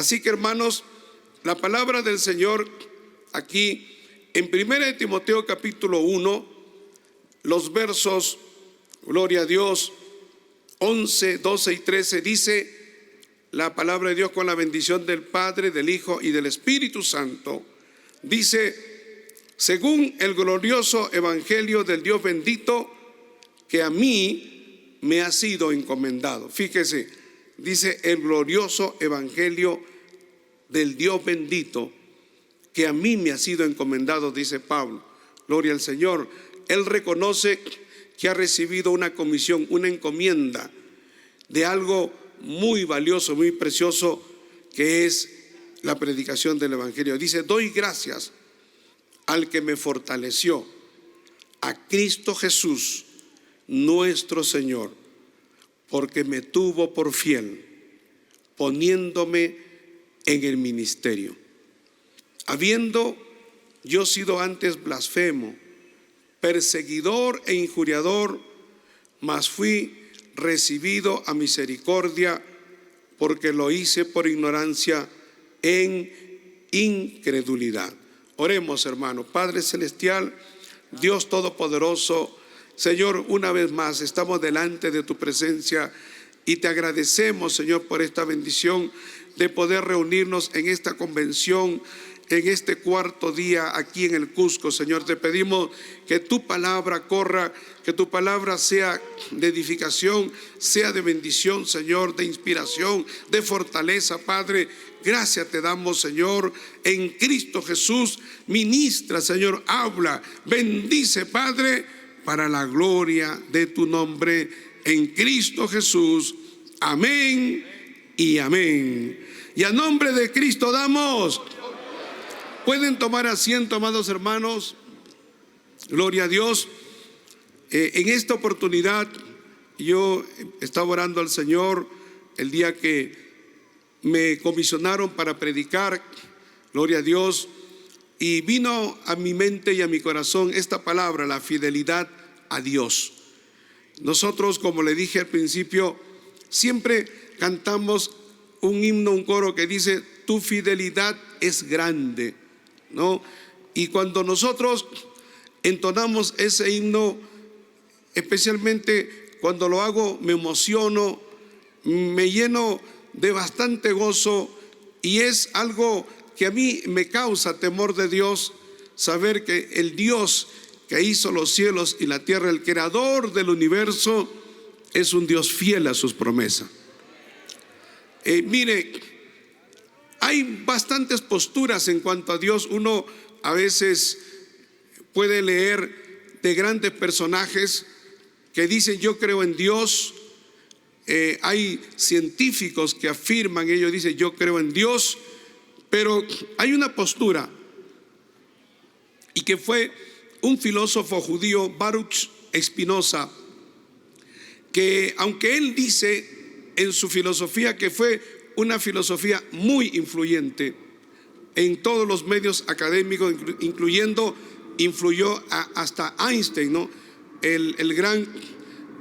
Así que, hermanos, la palabra del Señor aquí en 1 Timoteo capítulo 1, los versos, gloria a Dios, 11, 12 y 13, dice la palabra de Dios con la bendición del Padre, del Hijo y del Espíritu Santo. Dice: según el glorioso evangelio del Dios bendito, que a mí me ha sido encomendado. Fíjese, dice el glorioso evangelio del Dios bendito, que a mí me ha sido encomendado, dice Pablo. Gloria al Señor. Él reconoce que ha recibido una comisión, una encomienda de algo muy valioso, muy precioso, que es la predicación del evangelio. Dice: doy gracias al que me fortaleció, a Cristo Jesús, nuestro Señor, porque me tuvo por fiel, poniéndome en el ministerio. Habiendo yo sido antes blasfemo, perseguidor e injuriador, mas fui recibido a misericordia, porque lo hice por ignorancia en incredulidad. Oremos, hermano. Padre celestial, Dios todopoderoso, Señor, una vez más estamos delante de tu presencia y te agradecemos, Señor, por esta bendición de poder reunirnos en esta convención, en este cuarto día aquí en el Cusco. Señor, te pedimos que tu palabra corra, que tu palabra sea de edificación, sea de bendición, Señor, de inspiración, de fortaleza, Padre. Gracias te damos, Señor, en Cristo Jesús. Ministra, Señor, habla, bendice, Padre, para la gloria de tu nombre, en Cristo Jesús. Amén y amén. Y a nombre de Cristo damos. Pueden tomar asiento, amados hermanos. Gloria a Dios. En esta oportunidad yo estaba orando al Señor el día que me comisionaron para predicar, gloria a Dios, y vino a mi mente y a mi corazón esta palabra: la fidelidad a Dios. Nosotros, como le dije al principio, siempre cantamos un himno, un coro que dice: tu fidelidad es grande, ¿no? Y cuando nosotros entonamos ese himno, especialmente cuando lo hago, me emociono, me lleno de bastante gozo, y es algo que a mí me causa temor de Dios, saber que el Dios que hizo los cielos y la tierra, el creador del universo, es un Dios fiel a sus promesas. Mire, hay bastantes posturas en cuanto a Dios. Uno a veces puede leer de grandes personajes que dicen: yo creo en Dios. Hay científicos que afirman, ellos dicen: yo creo en Dios. Pero hay una postura, y que fue un filósofo judío, Baruch Spinoza, que aunque él dice en su filosofía que fue una filosofía muy influyente en todos los medios académicos, influyó hasta Einstein, ¿no? El gran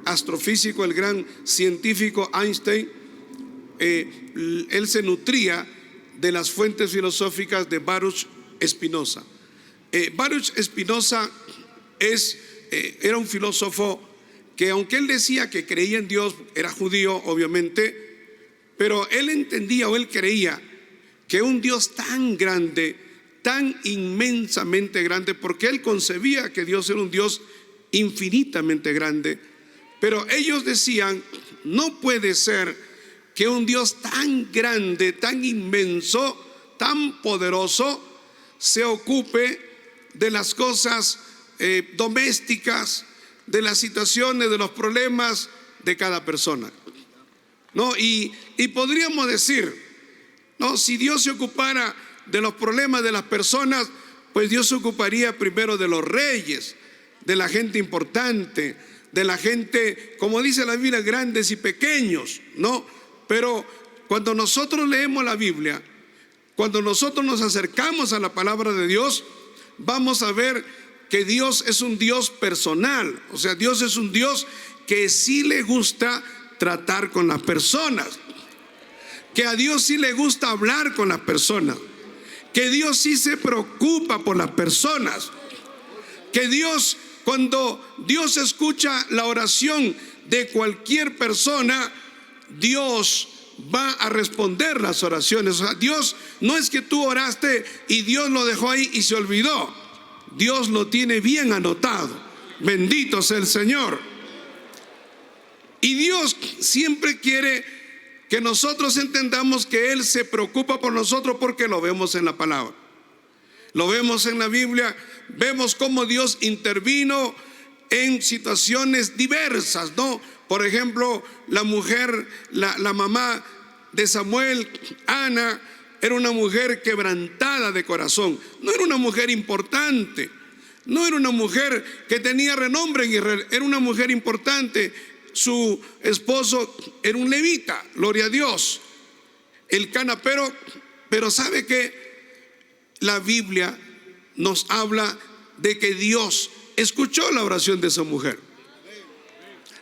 astrofísico, el gran científico Einstein, él se nutría de las fuentes filosóficas de Baruch Spinoza. Baruch Spinoza era un filósofo que, aunque él decía que creía en Dios, era judío obviamente, pero él entendía, o él creía, que un Dios tan grande, tan inmensamente grande, porque él concebía que Dios era un Dios infinitamente grande, pero ellos decían: no puede ser que un Dios tan grande, tan inmenso, tan poderoso, se ocupe de las cosas domésticas, de las situaciones, de los problemas de cada persona, ¿no? Y podríamos decir, no, si Dios se ocupara de los problemas de las personas, pues Dios se ocuparía primero de los reyes, de la gente importante, de la gente, como dice la Biblia, grandes y pequeños, ¿no? Pero cuando nosotros leemos la Biblia, cuando nosotros nos acercamos a la palabra de Dios, vamos a ver que Dios es un Dios personal. O sea, Dios es un Dios que sí le gusta tratar con las personas. que a Dios sí le gusta hablar con las personas, que Dios sí se preocupa por las personas, que Dios, cuando Dios escucha la oración de cualquier persona, Dios va a responder las oraciones. O sea, Dios no es que tú oraste y Dios lo dejó ahí y se olvidó. Dios lo tiene bien anotado. Bendito sea el Señor. Y Dios siempre quiere que nosotros entendamos que Él se preocupa por nosotros, porque lo vemos en la palabra, lo vemos en la Biblia. Vemos cómo Dios intervino en situaciones diversas, ¿no? Por ejemplo, la mujer, la mamá de Samuel, Ana, era una mujer quebrantada de corazón. No era una mujer importante, no era una mujer que tenía renombre en Israel, era una mujer importante. Su esposo era un levita, gloria a Dios, el Cana, pero ¿sabe qué? La Biblia nos habla de que Dios escuchó la oración de esa mujer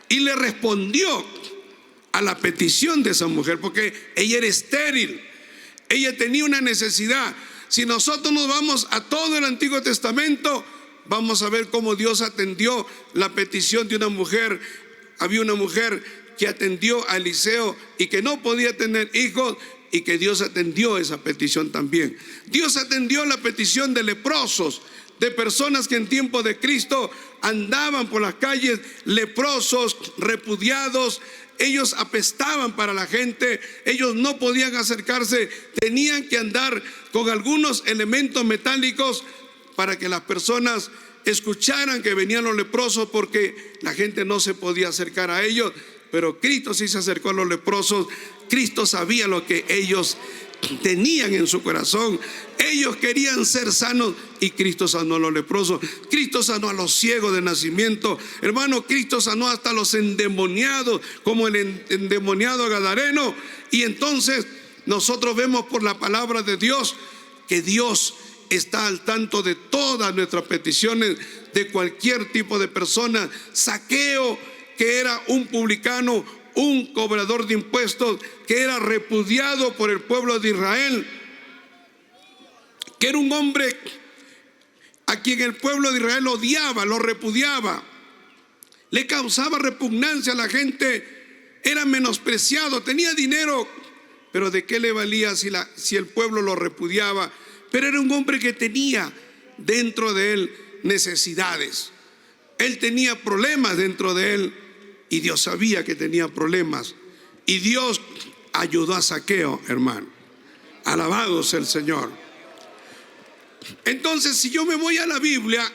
y le respondió a la petición de esa mujer, porque ella era estéril, ella tenía una necesidad. Si nosotros nos vamos a todo el Antiguo Testamento, vamos a ver cómo Dios atendió la petición de una mujer. Había una mujer que atendió a Eliseo y que no podía tener hijos, y que Dios atendió esa petición también. Dios atendió la petición de leprosos, de personas que en tiempo de Cristo andaban por las calles leprosos, repudiados. Ellos apestaban para la gente, ellos no podían acercarse, tenían que andar con algunos elementos metálicos para que las personas escucharan que venían los leprosos, porque la gente no se podía acercar a ellos. Pero Cristo sí se acercó a los leprosos. Cristo sabía lo que ellos tenían en su corazón. Ellos querían ser sanos y Cristo sanó a los leprosos. Cristo sanó a los ciegos de nacimiento. Hermano, Cristo sanó hasta los endemoniados, como el endemoniado gadareno. Y entonces nosotros vemos por la palabra de Dios que Dios está al tanto de todas nuestras peticiones, de cualquier tipo de persona. Zaqueo, que era un publicano, un cobrador de impuestos, que era repudiado por el pueblo de Israel, que era un hombre a quien el pueblo de Israel odiaba, lo repudiaba, le causaba repugnancia a la gente, era menospreciado, tenía dinero, pero ¿de qué le valía si el pueblo lo repudiaba? Pero era un hombre que tenía dentro de él necesidades. Él tenía problemas dentro de él, y Dios sabía que tenía problemas. Y Dios ayudó a Zaqueo, hermano. Alabado sea el Señor. Entonces, si yo me voy a la Biblia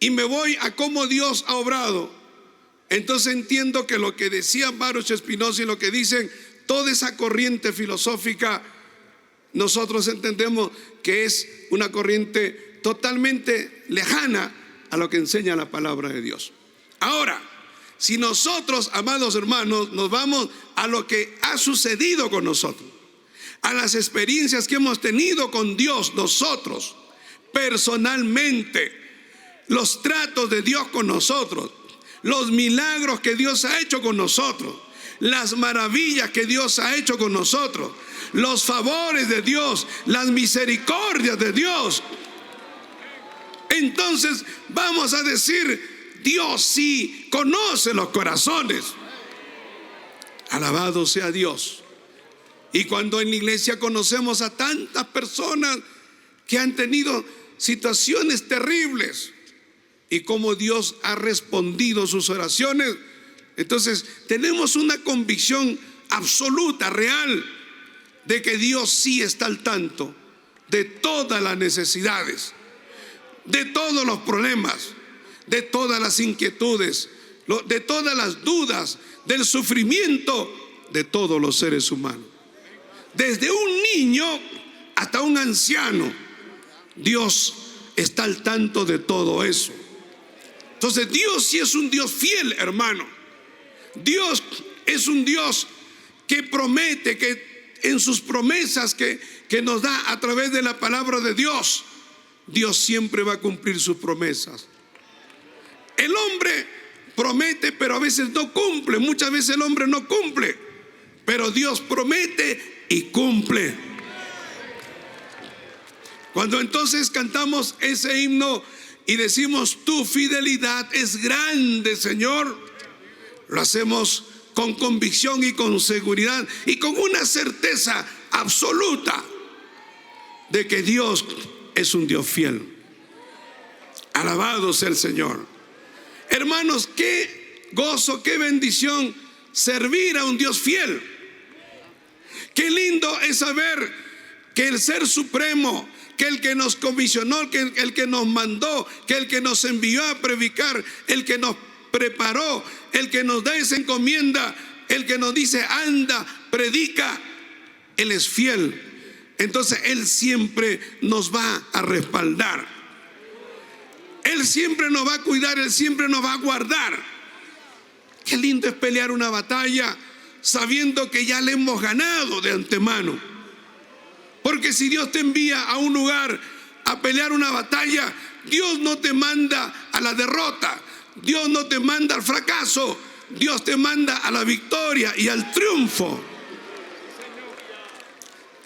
y me voy a cómo Dios ha obrado, entonces entiendo que lo que decía Baruch Spinoza y lo que dicen toda esa corriente filosófica, nosotros entendemos que es una corriente totalmente lejana a lo que enseña la palabra de Dios. Ahora, si nosotros, amados hermanos, nos vamos a lo que ha sucedido con nosotros, a las experiencias que hemos tenido con Dios nosotros, personalmente, los tratos de Dios con nosotros, los milagros que Dios ha hecho con nosotros, las maravillas que Dios ha hecho con nosotros, los favores de Dios, las misericordias de Dios, entonces vamos a decir: Dios sí conoce los corazones. Alabado sea Dios. Y cuando en la iglesia conocemos a tantas personas que han tenido situaciones terribles y cómo Dios ha respondido sus oraciones, entonces tenemos una convicción absoluta, real, de que Dios sí está al tanto de todas las necesidades, de todos los problemas, de todas las inquietudes, de todas las dudas, del sufrimiento de todos los seres humanos. Desde un niño hasta un anciano, Dios está al tanto de todo eso. Entonces Dios sí es un Dios fiel, hermano. Dios es un Dios que promete, que en sus promesas que nos da a través de la palabra de Dios, Dios siempre va a cumplir sus promesas. El hombre promete, pero a veces no cumple. Muchas veces el hombre no cumple. pero Dios promete y cumple. Cuando entonces cantamos ese himno y decimos: tu fidelidad es grande, Señor, lo hacemos con convicción y con seguridad y con una certeza absoluta de que Dios es un Dios fiel. Alabado sea el Señor. Hermanos, qué gozo, qué bendición servir a un Dios fiel. Qué lindo es saber que el Ser Supremo, que el que nos comisionó, que el que nos mandó, que el que nos envió a predicar, el que nos preparó, el que nos da esa encomienda, el que nos dice: anda, predica, Él es fiel. Entonces Él siempre nos va a respaldar, Él siempre nos va a cuidar, Él siempre nos va a guardar. Qué lindo es pelear una batalla sabiendo que ya le hemos ganado de antemano. Porque si Dios te envía a un lugar a pelear una batalla, Dios no te manda a la derrota, Dios no te manda al fracaso, Dios te manda a la victoria y al triunfo.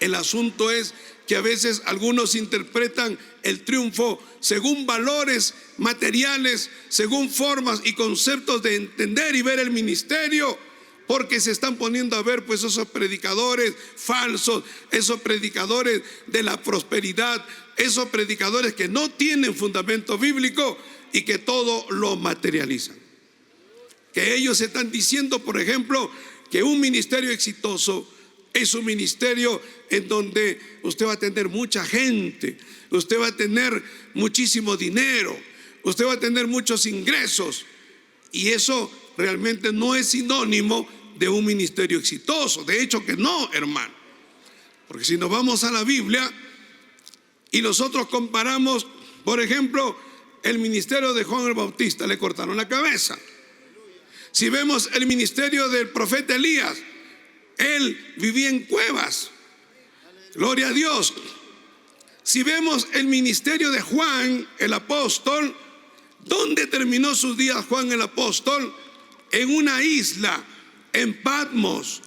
El asunto es que a veces algunos interpretan el triunfo según valores materiales, según formas y conceptos de entender y ver el ministerio, porque se están poniendo a ver pues esos predicadores falsos, esos predicadores de la prosperidad, esos predicadores que no tienen fundamento bíblico y que todo lo materializan. Que ellos están diciendo, por ejemplo, que un ministerio exitoso es un ministerio en donde usted va a tener mucha gente, usted va a tener muchísimo dinero, usted va a tener muchos ingresos, y eso realmente no es sinónimo de un ministerio exitoso. De hecho que no, hermano. Porque si nos vamos a la Biblia y nosotros comparamos, por ejemplo, el ministerio de Juan el Bautista, le cortaron la cabeza. Si vemos el ministerio del profeta Elías, él vivía en cuevas. Gloria a Dios. Si vemos el ministerio de Juan el apóstol, ¿dónde terminó sus días Juan el apóstol? En una isla, en Patmos,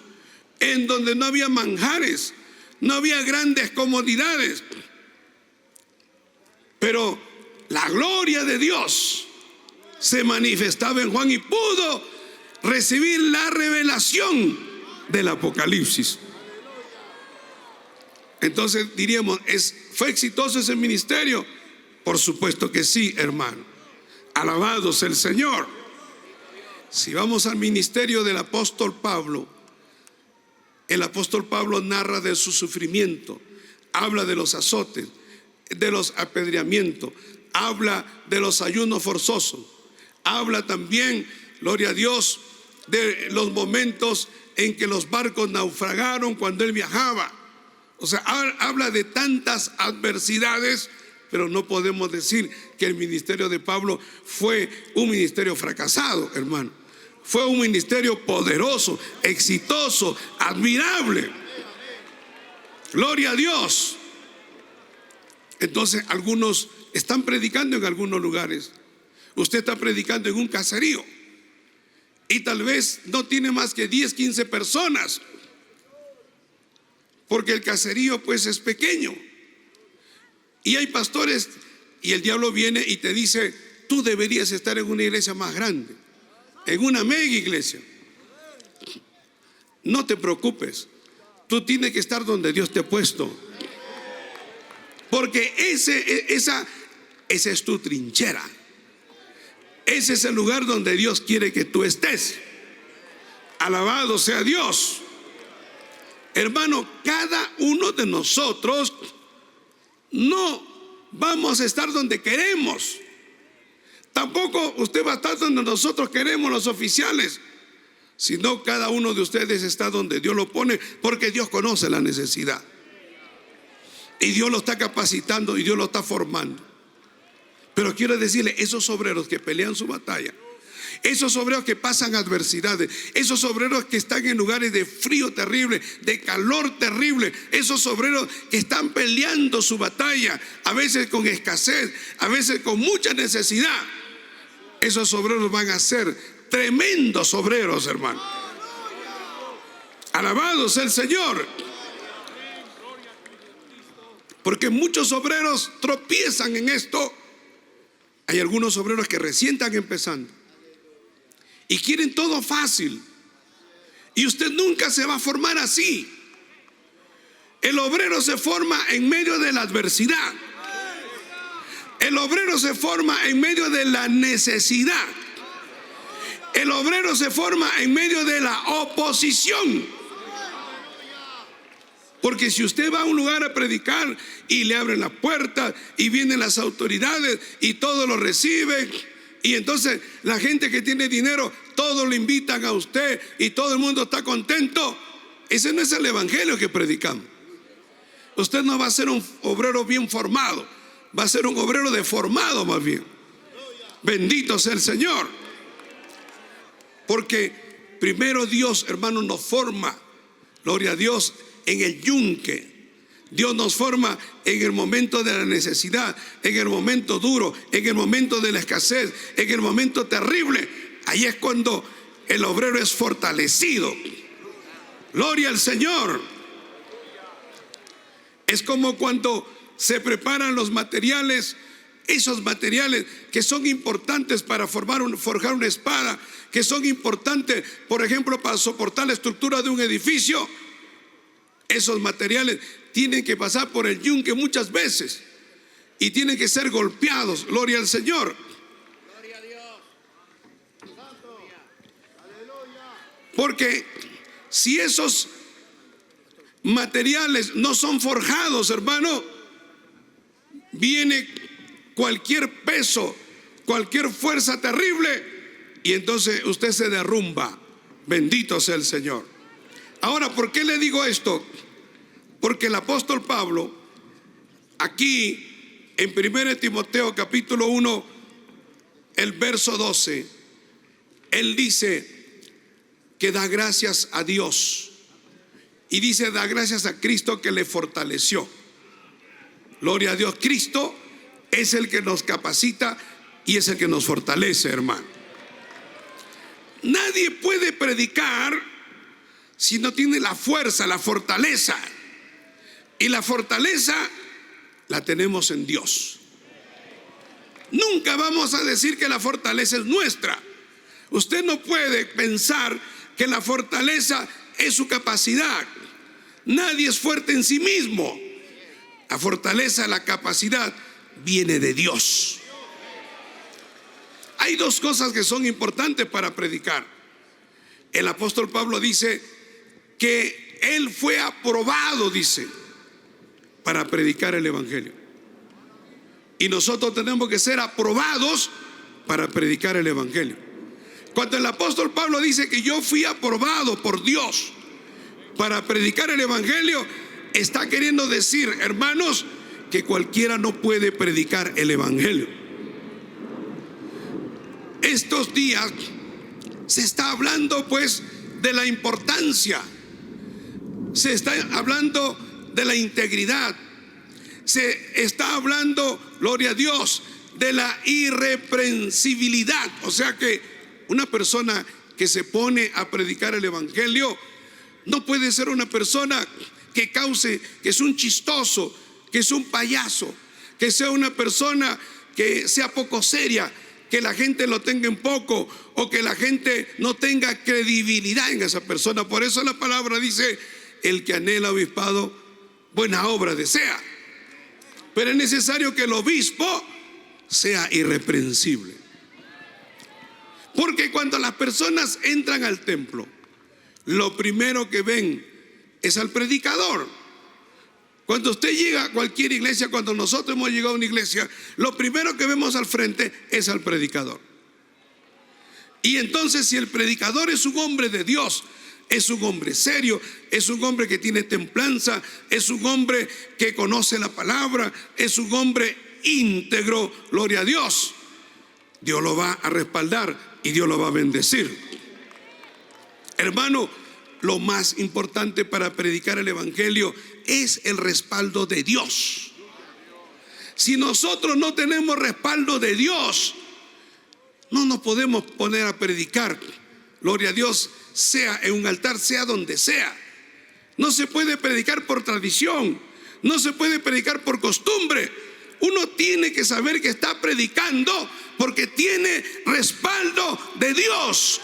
en donde no había manjares, no había grandes comodidades, pero la gloria de Dios se manifestaba en Juan y pudo recibir la revelación del Apocalipsis. Entonces diríamos, ¿fue exitoso ese ministerio? Por supuesto que sí, hermano. Alabado sea el Señor. Si vamos al ministerio del apóstol Pablo, el apóstol Pablo narra de su sufrimiento, habla de los azotes, de los apedreamientos, habla de los ayunos forzosos, habla también, gloria a Dios, de los momentos en que los barcos naufragaron cuando él viajaba. O sea, habla de tantas adversidades, pero no podemos decir que el ministerio de Pablo fue un ministerio fracasado, hermano. Fue un ministerio poderoso, exitoso, admirable. Gloria a Dios. Entonces algunos están predicando en algunos lugares. Usted está predicando en un caserío y tal vez no tiene más que 10, 15 personas, porque el caserío pues es pequeño. Y hay pastores y el diablo viene y te dice: tú deberías estar en una iglesia más grande, en una mega iglesia. No te preocupes, tú tienes que estar donde Dios te ha puesto, porque esa es tu trinchera. Ese es el lugar donde Dios quiere que tú estés. Alabado sea Dios. Hermano, cada uno de nosotros no vamos a estar donde queremos. Tampoco usted va a estar donde nosotros queremos, los oficiales, sino cada uno de ustedes está donde Dios lo pone, porque Dios conoce la necesidad y Dios lo está capacitando y Dios lo está formando. Pero quiero decirle, esos obreros que pelean su batalla, esos obreros que pasan adversidades, esos obreros que están en lugares de frío terrible, de calor terrible, esos obreros que están peleando su batalla, a veces con escasez, a veces con mucha necesidad, esos obreros van a ser tremendos obreros, hermano. Alabado sea el Señor. Porque muchos obreros tropiezan en esto. Hay algunos obreros que recién están empezando y quieren todo fácil. Y usted nunca se va a formar así. El obrero se forma en medio de la adversidad. El obrero se forma en medio de la necesidad. El obrero se forma en medio de la oposición. Porque si usted va a un lugar a predicar y le abren la puerta y vienen las autoridades y todo lo reciben, y entonces la gente que tiene dinero, todos lo invitan a usted y todo el mundo está contento, ese no es el evangelio que predicamos. Usted no va a ser un obrero bien formado, va a ser un obrero deformado más bien. Bendito sea el Señor. Porque primero Dios, hermano, nos forma, gloria a Dios, en el yunque. Dios nos forma en el momento de la necesidad, en el momento duro, en el momento de la escasez, en el momento terrible. Ahí es cuando el obrero es fortalecido. Gloria al Señor. Es como cuando se preparan los materiales, esos materiales que son importantes para forjar una espada, que son importantes, por ejemplo, para soportar la estructura de un edificio. Esos materiales tienen que pasar por el yunque muchas veces y tienen que ser golpeados. Gloria al Señor. Gloria a Dios. Porque si esos materiales no son forjados, hermano, viene cualquier peso, cualquier fuerza terrible y entonces usted se derrumba. Bendito sea el Señor. Ahora, ¿por qué le digo esto? Porque el apóstol Pablo, aquí en 1 Timoteo capítulo 1, el verso 12, él dice que da gracias a Dios. Y dice, da gracias a Cristo que le fortaleció. Gloria a Dios. Cristo es el que nos capacita y es el que nos fortalece, hermano. Nadie puede predicar si no tiene la fuerza, la fortaleza. Y la fortaleza la tenemos en Dios. Nunca vamos a decir que la fortaleza es nuestra. Usted no puede pensar que la fortaleza es su capacidad. Nadie es fuerte en sí mismo. La fortaleza, la capacidad viene de Dios. Hay dos cosas que son importantes para predicar. El apóstol Pablo dice que él fue aprobado, dice, para predicar el evangelio. Y nosotros tenemos que ser aprobados para predicar el evangelio. Cuando el apóstol Pablo dice que yo fui aprobado por Dios para predicar el evangelio, está queriendo decir, hermanos, que cualquiera no puede predicar el evangelio. Estos días se está hablando pues de la importancia, se está hablando de la integridad, se está hablando, gloria a Dios, de la irreprensibilidad. O sea que una persona que se pone a predicar el evangelio no puede ser una persona que cause, que es un chistoso, que es un payaso, que sea una persona que sea poco seria, que la gente lo tenga en poco o que la gente no tenga credibilidad en esa persona. Por eso la palabra dice, el que anhela obispado, buena obra desea. Pero es necesario que el obispo sea irreprensible. Porque cuando las personas entran al templo, lo primero que ven es al predicador. Cuando usted llega a cualquier iglesia, cuando nosotros hemos llegado a una iglesia, lo primero que vemos al frente es al predicador. Y entonces, si el predicador es un hombre de Dios, es un hombre serio, es un hombre que tiene templanza, es un hombre que conoce la palabra, es un hombre íntegro, gloria a Dios, Dios lo va a respaldar y Dios lo va a bendecir. Hermano, lo más importante para predicar el evangelio es el respaldo de Dios. Si nosotros no tenemos respaldo de Dios, no nos podemos poner a predicar, gloria a Dios, sea en un altar, sea donde sea. No se puede predicar por tradición, no se puede predicar por costumbre. Uno tiene que saber que está predicando porque tiene respaldo de Dios.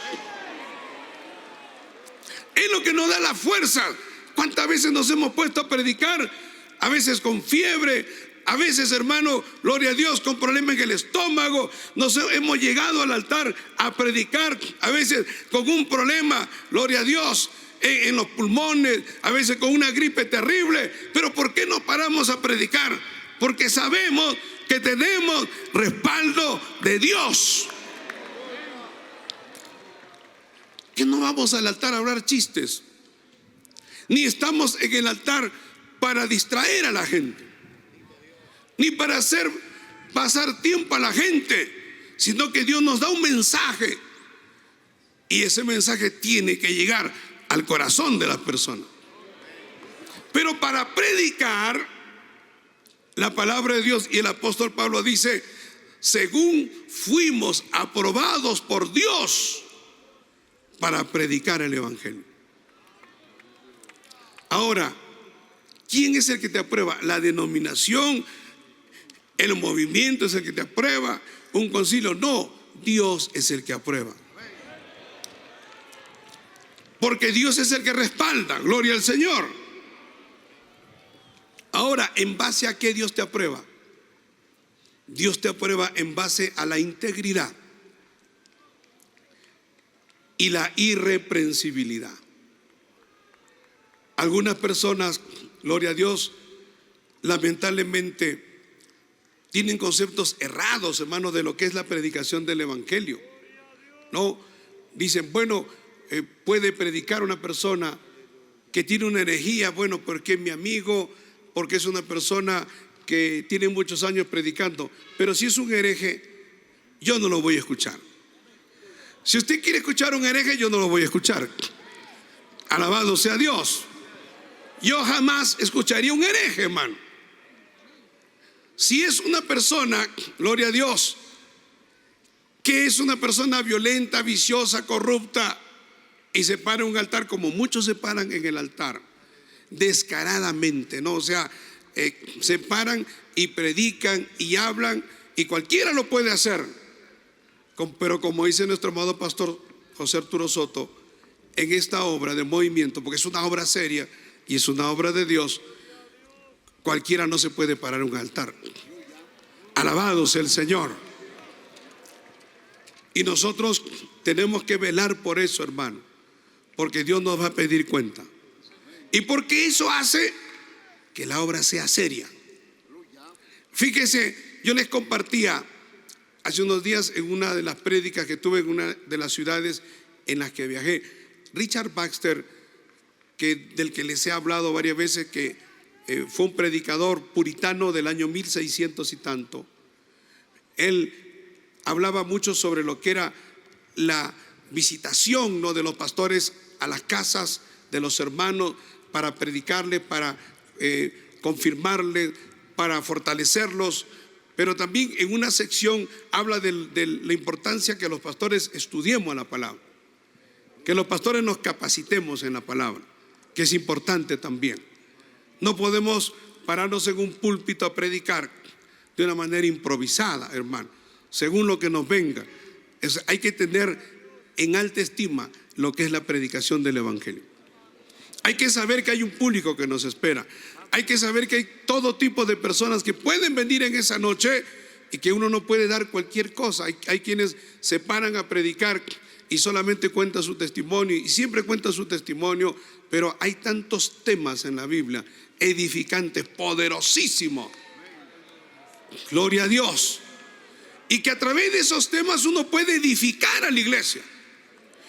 Es lo que nos da la fuerza. ¿Cuántas veces nos hemos puesto a predicar? A veces con fiebre, a veces, hermano, gloria a Dios, con problemas en el estómago. Nos hemos llegado al altar a predicar, a veces con un problema, gloria a Dios, en los pulmones, a veces con una gripe terrible. Pero ¿por qué no paramos a predicar? Porque sabemos que tenemos respaldo de Dios. Que no vamos al altar a hablar chistes, ni estamos en el altar para distraer a la gente, ni para hacer pasar tiempo a la gente, sino que Dios nos da un mensaje y ese mensaje tiene que llegar al corazón de las personas. Pero para predicar la palabra de Dios, y el apóstol Pablo dice, según fuimos aprobados por Dios para predicar el evangelio. Ahora, ¿quién es el que te aprueba? La denominación, el movimiento es el que te aprueba, un concilio. No, Dios es el que aprueba. Porque Dios es el que respalda. Gloria al Señor. Ahora, ¿en base a qué Dios te aprueba? Dios te aprueba en base a la integridad y la irreprensibilidad. Algunas personas, gloria a Dios, lamentablemente tienen conceptos errados, hermanos, de lo que es la predicación del evangelio. No, dicen, bueno, puede predicar una persona que tiene una herejía, bueno, porque es mi amigo, porque es una persona que tiene muchos años predicando. Pero si es un hereje, yo no lo voy a escuchar. Si usted quiere escuchar a un hereje, yo no lo voy a escuchar. Alabado sea Dios. Yo jamás escucharía un hereje, hermano. Si es una persona, gloria a Dios, que es una persona violenta, viciosa, corrupta, y se para en un altar como muchos se paran en el altar, descaradamente, ¿no? O sea, se paran y predican y hablan, y cualquiera lo puede hacer. Pero como dice nuestro amado pastor José Arturo Soto, en esta obra de movimiento, porque es una obra seria y es una obra de Dios, cualquiera no se puede parar en un altar. Alabado sea el Señor. Y nosotros tenemos que velar por eso, hermano, porque Dios nos va a pedir cuenta. Y porque eso hace que la obra sea seria. Fíjese, yo les compartía hace unos días en una de las prédicas que tuve en una de las ciudades en las que viajé, Richard Baxter, del que les he hablado varias veces, que fue un predicador puritano del año 1600 y tanto. Él hablaba mucho sobre lo que era la visitación, ¿no?, de los pastores a las casas de los hermanos para predicarles, para confirmarles, para fortalecerlos. Pero también en una sección habla de la importancia que los pastores estudiemos la palabra, que los pastores nos capacitemos en la palabra, que es importante también. No podemos pararnos en un púlpito a predicar de una manera improvisada, hermano, según lo que nos venga. Hay que tener en alta estima lo que es la predicación del evangelio. Hay que saber que hay un público que nos espera. Hay que saber que hay todo tipo de personas que pueden venir en esa noche y que uno no puede dar cualquier cosa. Hay quienes se paran a predicar y solamente cuentan su testimonio, y siempre cuentan su testimonio, pero hay tantos temas en la Biblia edificantes, poderosísimos. Gloria a Dios. Y que a través de esos temas uno puede edificar a la iglesia,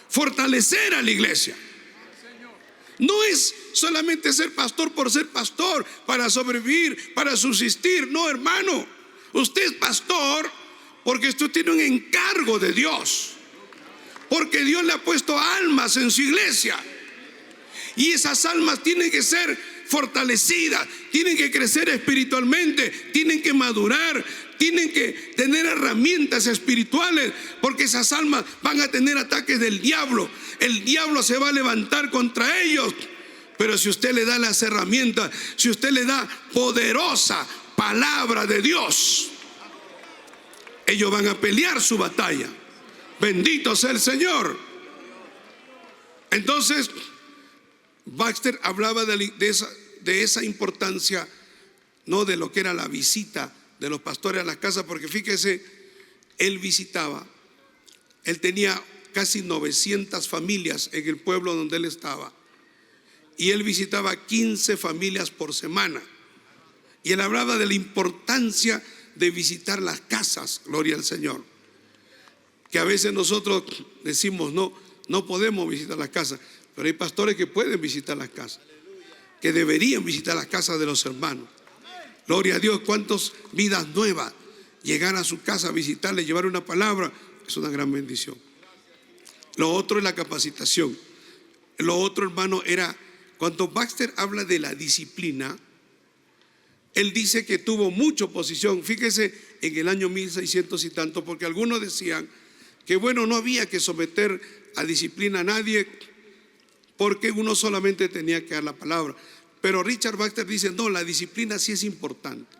fortalecer a la iglesia. No es solamente ser pastor por ser pastor, para sobrevivir, para subsistir. No, hermano, usted es pastor porque usted tiene un encargo de Dios, porque Dios le ha puesto almas en su iglesia, y esas almas tienen que ser fortalecidas, tienen que crecer espiritualmente, tienen que madurar, tienen que tener herramientas espirituales, porque esas almas van a tener ataques del diablo. El diablo se va a levantar contra ellos. Pero si usted le da las herramientas, si usted le da poderosa palabra de Dios, ellos van a pelear su batalla. Bendito sea el Señor. Entonces, Baxter hablaba de esa importancia, no de lo que era la visita de los pastores a las casas, porque fíjese, él visitaba, él tenía casi 900 familias en el pueblo donde él estaba, y él visitaba 15 familias por semana, y él hablaba de la importancia de visitar las casas. Gloria al Señor. Que a veces nosotros decimos no podemos visitar las casas, pero hay pastores que pueden visitar las casas, que deberían visitar las casas de los hermanos. Gloria a Dios. Cuántas vidas nuevas, llegar a su casa, visitarle, llevar una palabra, es una gran bendición. Lo otro es la capacitación. Lo otro, hermano, era cuando Baxter habla de la disciplina. Él dice que tuvo mucha oposición. Fíjese, en el año 1600 y tanto, porque algunos decían que bueno, no había que someter a disciplina a nadie, porque uno solamente tenía que dar la palabra. Pero Richard Baxter dice, no, la disciplina sí es importante,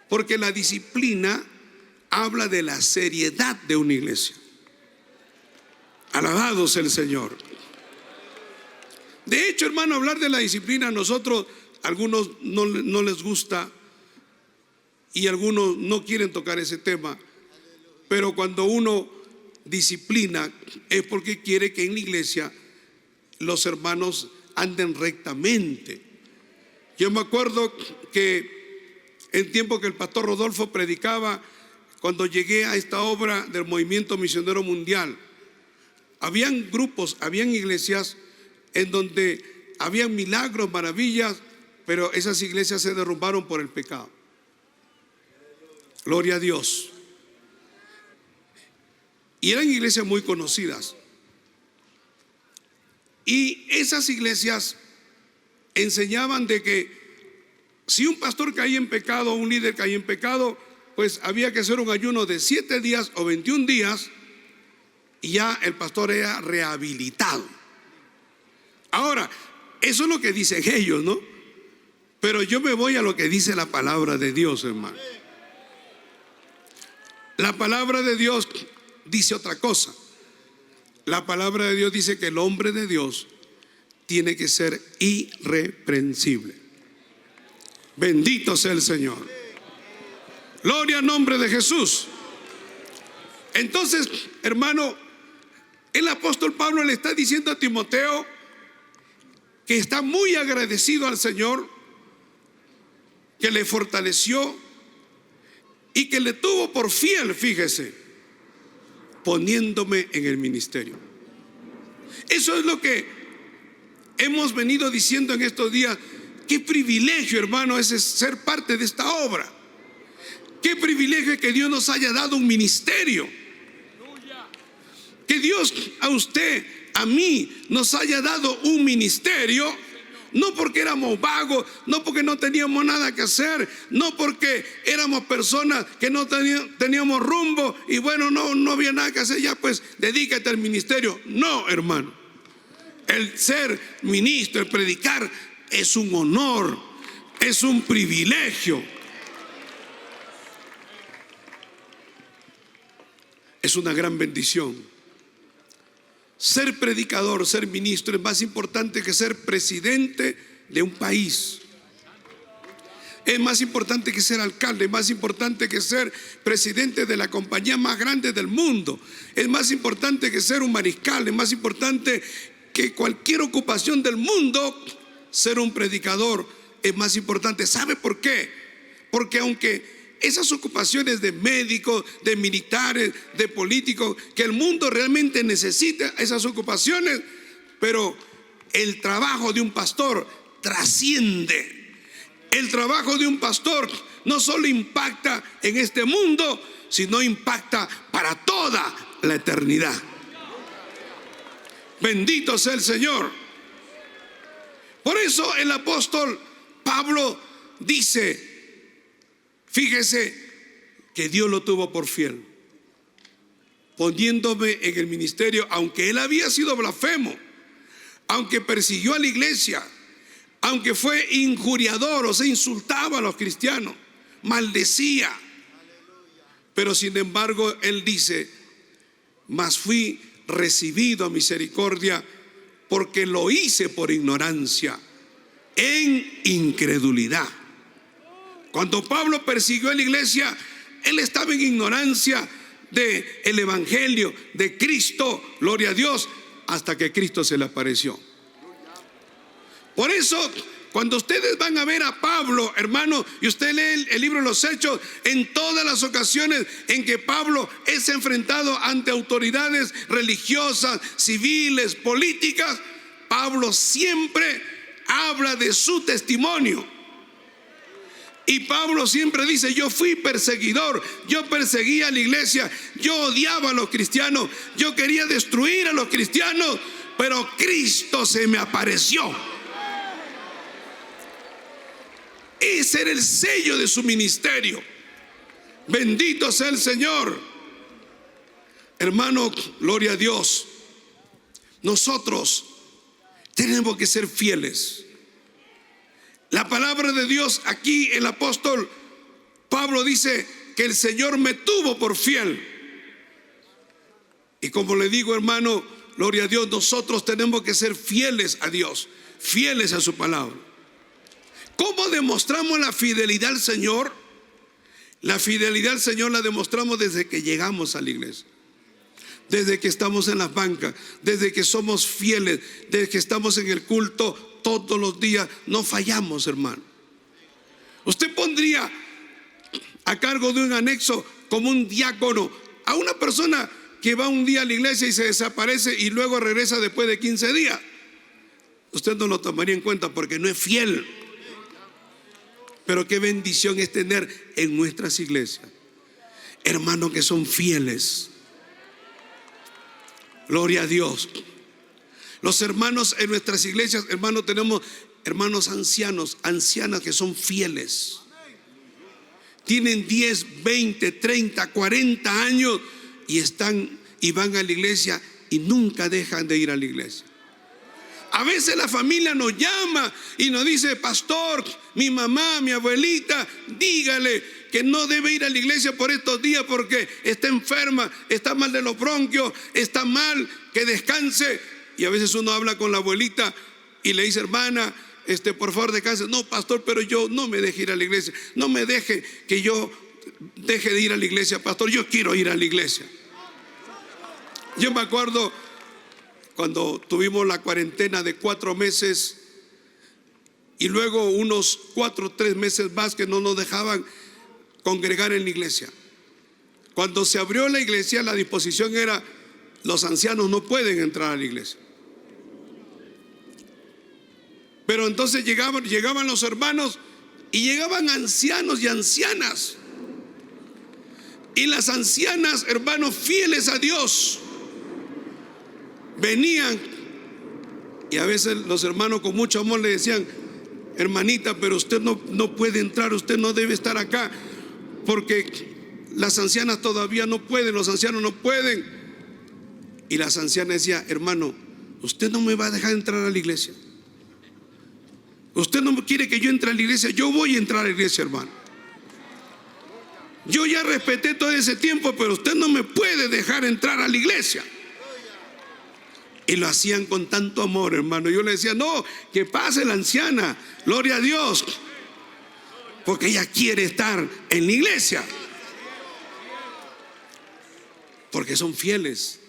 porque la disciplina habla de la seriedad de una iglesia. Alabado sea el Señor. De hecho, hermano, hablar de la disciplina a nosotros, algunos no les gusta y algunos no quieren tocar ese tema. Pero cuando uno disciplina es porque quiere que en la iglesia los hermanos anden rectamente. Yo me acuerdo que en tiempo que el pastor Rodolfo predicaba, cuando llegué a esta obra del Movimiento Misionero Mundial, habían grupos, habían iglesias en donde habían milagros, maravillas, pero esas iglesias se derrumbaron por el pecado. Gloria a Dios. Y eran iglesias muy conocidas. Y esas iglesias enseñaban de que si un pastor caía en pecado, un líder caía en pecado, pues había que hacer un ayuno de 7 días o 21 días y ya el pastor era rehabilitado. Ahora, eso es lo que dicen ellos, ¿no? Pero yo me voy a lo que dice la palabra de Dios, hermano. La palabra de Dios dice otra cosa. La palabra de Dios dice que el hombre de Dios tiene que ser irreprensible. Bendito sea el Señor. Gloria al nombre de Jesús. Entonces, hermano, el apóstol Pablo le está diciendo a Timoteo que está muy agradecido al Señor, que le fortaleció y que le tuvo por fiel, fíjese, poniéndome en el ministerio. Eso es lo que hemos venido diciendo en estos días. Qué privilegio, hermano, es ser parte de esta obra. Qué privilegio que Dios nos haya dado un ministerio. Que Dios a usted, a mí, nos haya dado un ministerio. No porque éramos vagos, no porque no teníamos nada que hacer, no porque éramos personas que no teníamos rumbo y bueno, no había nada que hacer, ya pues dedícate al ministerio. No, hermano, el ser ministro, el predicar es un honor, es un privilegio, es una gran bendición. Ser predicador, ser ministro es más importante que ser presidente de un país. Es más importante que ser alcalde, es más importante que ser presidente de la compañía más grande del mundo. Es más importante que ser un mariscal, es más importante que cualquier ocupación del mundo. Ser un predicador es más importante. ¿Sabe por qué? Porque aunque esas ocupaciones de médicos, de militares, de políticos, que el mundo realmente necesita esas ocupaciones, pero el trabajo de un pastor trasciende. El trabajo de un pastor no solo impacta en este mundo, sino impacta para toda la eternidad. Bendito sea el Señor. Por eso el apóstol Pablo dice, fíjese que Dios lo tuvo por fiel, poniéndome en el ministerio, aunque él había sido blasfemo, aunque persiguió a la iglesia, aunque fue injuriador, o sea, insultaba a los cristianos, maldecía. Pero sin embargo, él dice, mas fui recibido a misericordia porque lo hice por ignorancia, en incredulidad. Cuando Pablo persiguió a la iglesia, él estaba en ignorancia del evangelio de Cristo, gloria a Dios, hasta que Cristo se le apareció. Por eso, cuando ustedes van a ver a Pablo, hermano, y usted lee el libro de los Hechos, en todas las ocasiones en que Pablo es enfrentado ante autoridades religiosas, civiles, políticas, Pablo siempre habla de su testimonio. Y Pablo siempre dice, yo fui perseguidor, yo perseguía a la iglesia, yo odiaba a los cristianos, yo quería destruir a los cristianos, pero Cristo se me apareció. Ese era el sello de su ministerio. Bendito sea el Señor. Hermano, gloria a Dios. Nosotros tenemos que ser fieles. La palabra de Dios aquí, el apóstol Pablo dice que el Señor me tuvo por fiel. Y como le digo, hermano, gloria a Dios, nosotros tenemos que ser fieles a Dios, fieles a su palabra. ¿Cómo demostramos la fidelidad al Señor? La fidelidad al Señor la demostramos desde que llegamos a la iglesia, desde que estamos en las bancas, desde que somos fieles, desde que estamos en el culto todos los días. No fallamos, hermano. Usted pondría a cargo de un anexo como un diácono a una persona que va un día a la iglesia y se desaparece y luego regresa después de 15 días. Usted no lo tomaría en cuenta porque no es fiel. Pero qué bendición es tener en nuestras iglesias hermanos que son fieles. Gloria a Dios. Los hermanos en nuestras iglesias, hermanos, tenemos hermanos ancianos, ancianas que son fieles. Tienen 10, 20, 30, 40 años y van a la iglesia y nunca dejan de ir a la iglesia. A veces la familia nos llama y nos dice, pastor, mi mamá, mi abuelita, dígale que no debe ir a la iglesia por estos días porque está enferma, está mal de los bronquios, está mal, que descanse. Y a veces uno habla con la abuelita y le dice, hermana, por favor descanse. No, pastor, pero yo no me deje ir a la iglesia. No me deje que yo deje de ir a la iglesia, pastor. Yo quiero ir a la iglesia. Yo me acuerdo cuando tuvimos la cuarentena de 4 meses y luego unos 4 o 3 meses más que no nos dejaban congregar en la iglesia. Cuando se abrió la iglesia, la disposición era, los ancianos no pueden entrar a la iglesia. Pero entonces llegaban los hermanos y llegaban ancianos y ancianas. Y las ancianas, hermanos, fieles a Dios, venían y a veces los hermanos con mucho amor le decían, hermanita, pero usted no puede entrar, usted no debe estar acá porque las ancianas todavía no pueden, los ancianos no pueden. Y las ancianas decían, hermano, usted no me va a dejar entrar a la iglesia. Usted no quiere que yo entre a la iglesia, yo voy a entrar a la iglesia, hermano. Yo ya respeté todo ese tiempo, pero usted no me puede dejar entrar a la iglesia. Y lo hacían con tanto amor, hermano. Yo le decía, no, que pase la anciana, gloria a Dios, porque ella quiere estar en la iglesia, porque son fieles.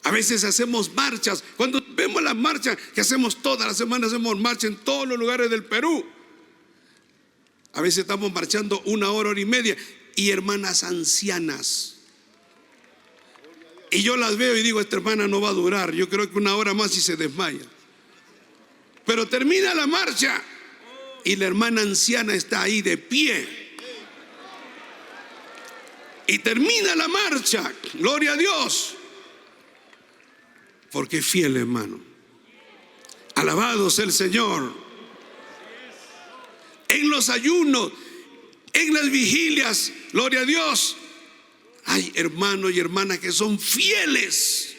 A veces hacemos marchas. Cuando vemos las marchas que hacemos todas las semanas, hacemos marchas en todos los lugares del Perú. A veces estamos marchando 1 hora, 1 hora y media. Y hermanas ancianas, y yo las veo y digo, esta hermana no va a durar, yo creo que 1 hora más y se desmaya. Pero termina la marcha y la hermana anciana está ahí de pie. Y termina la marcha, gloria a Dios, porque es fiel, hermano. Alabado sea el Señor. En los ayunos, en las vigilias, gloria a Dios, hay hermanos y hermanas que son fieles.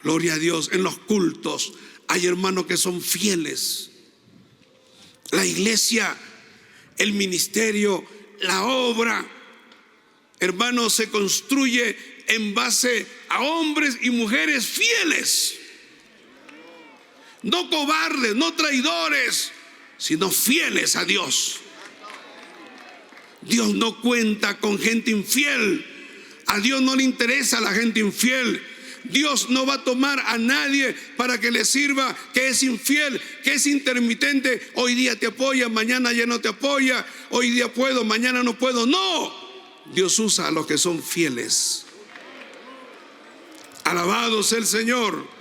Gloria a Dios. En los cultos hay hermanos que son fieles. La iglesia, el ministerio, la obra, hermanos, se construye en base a hombres y mujeres fieles. No cobardes, no traidores, sino fieles a Dios. Dios no cuenta con gente infiel. A Dios no le interesa la gente infiel. Dios no va a tomar a nadie para que le sirva, que es infiel, que es intermitente. Hoy día te apoya, mañana ya no te apoya. Hoy día puedo, mañana no puedo. No, Dios usa a los que son fieles. Alabado sea el Señor.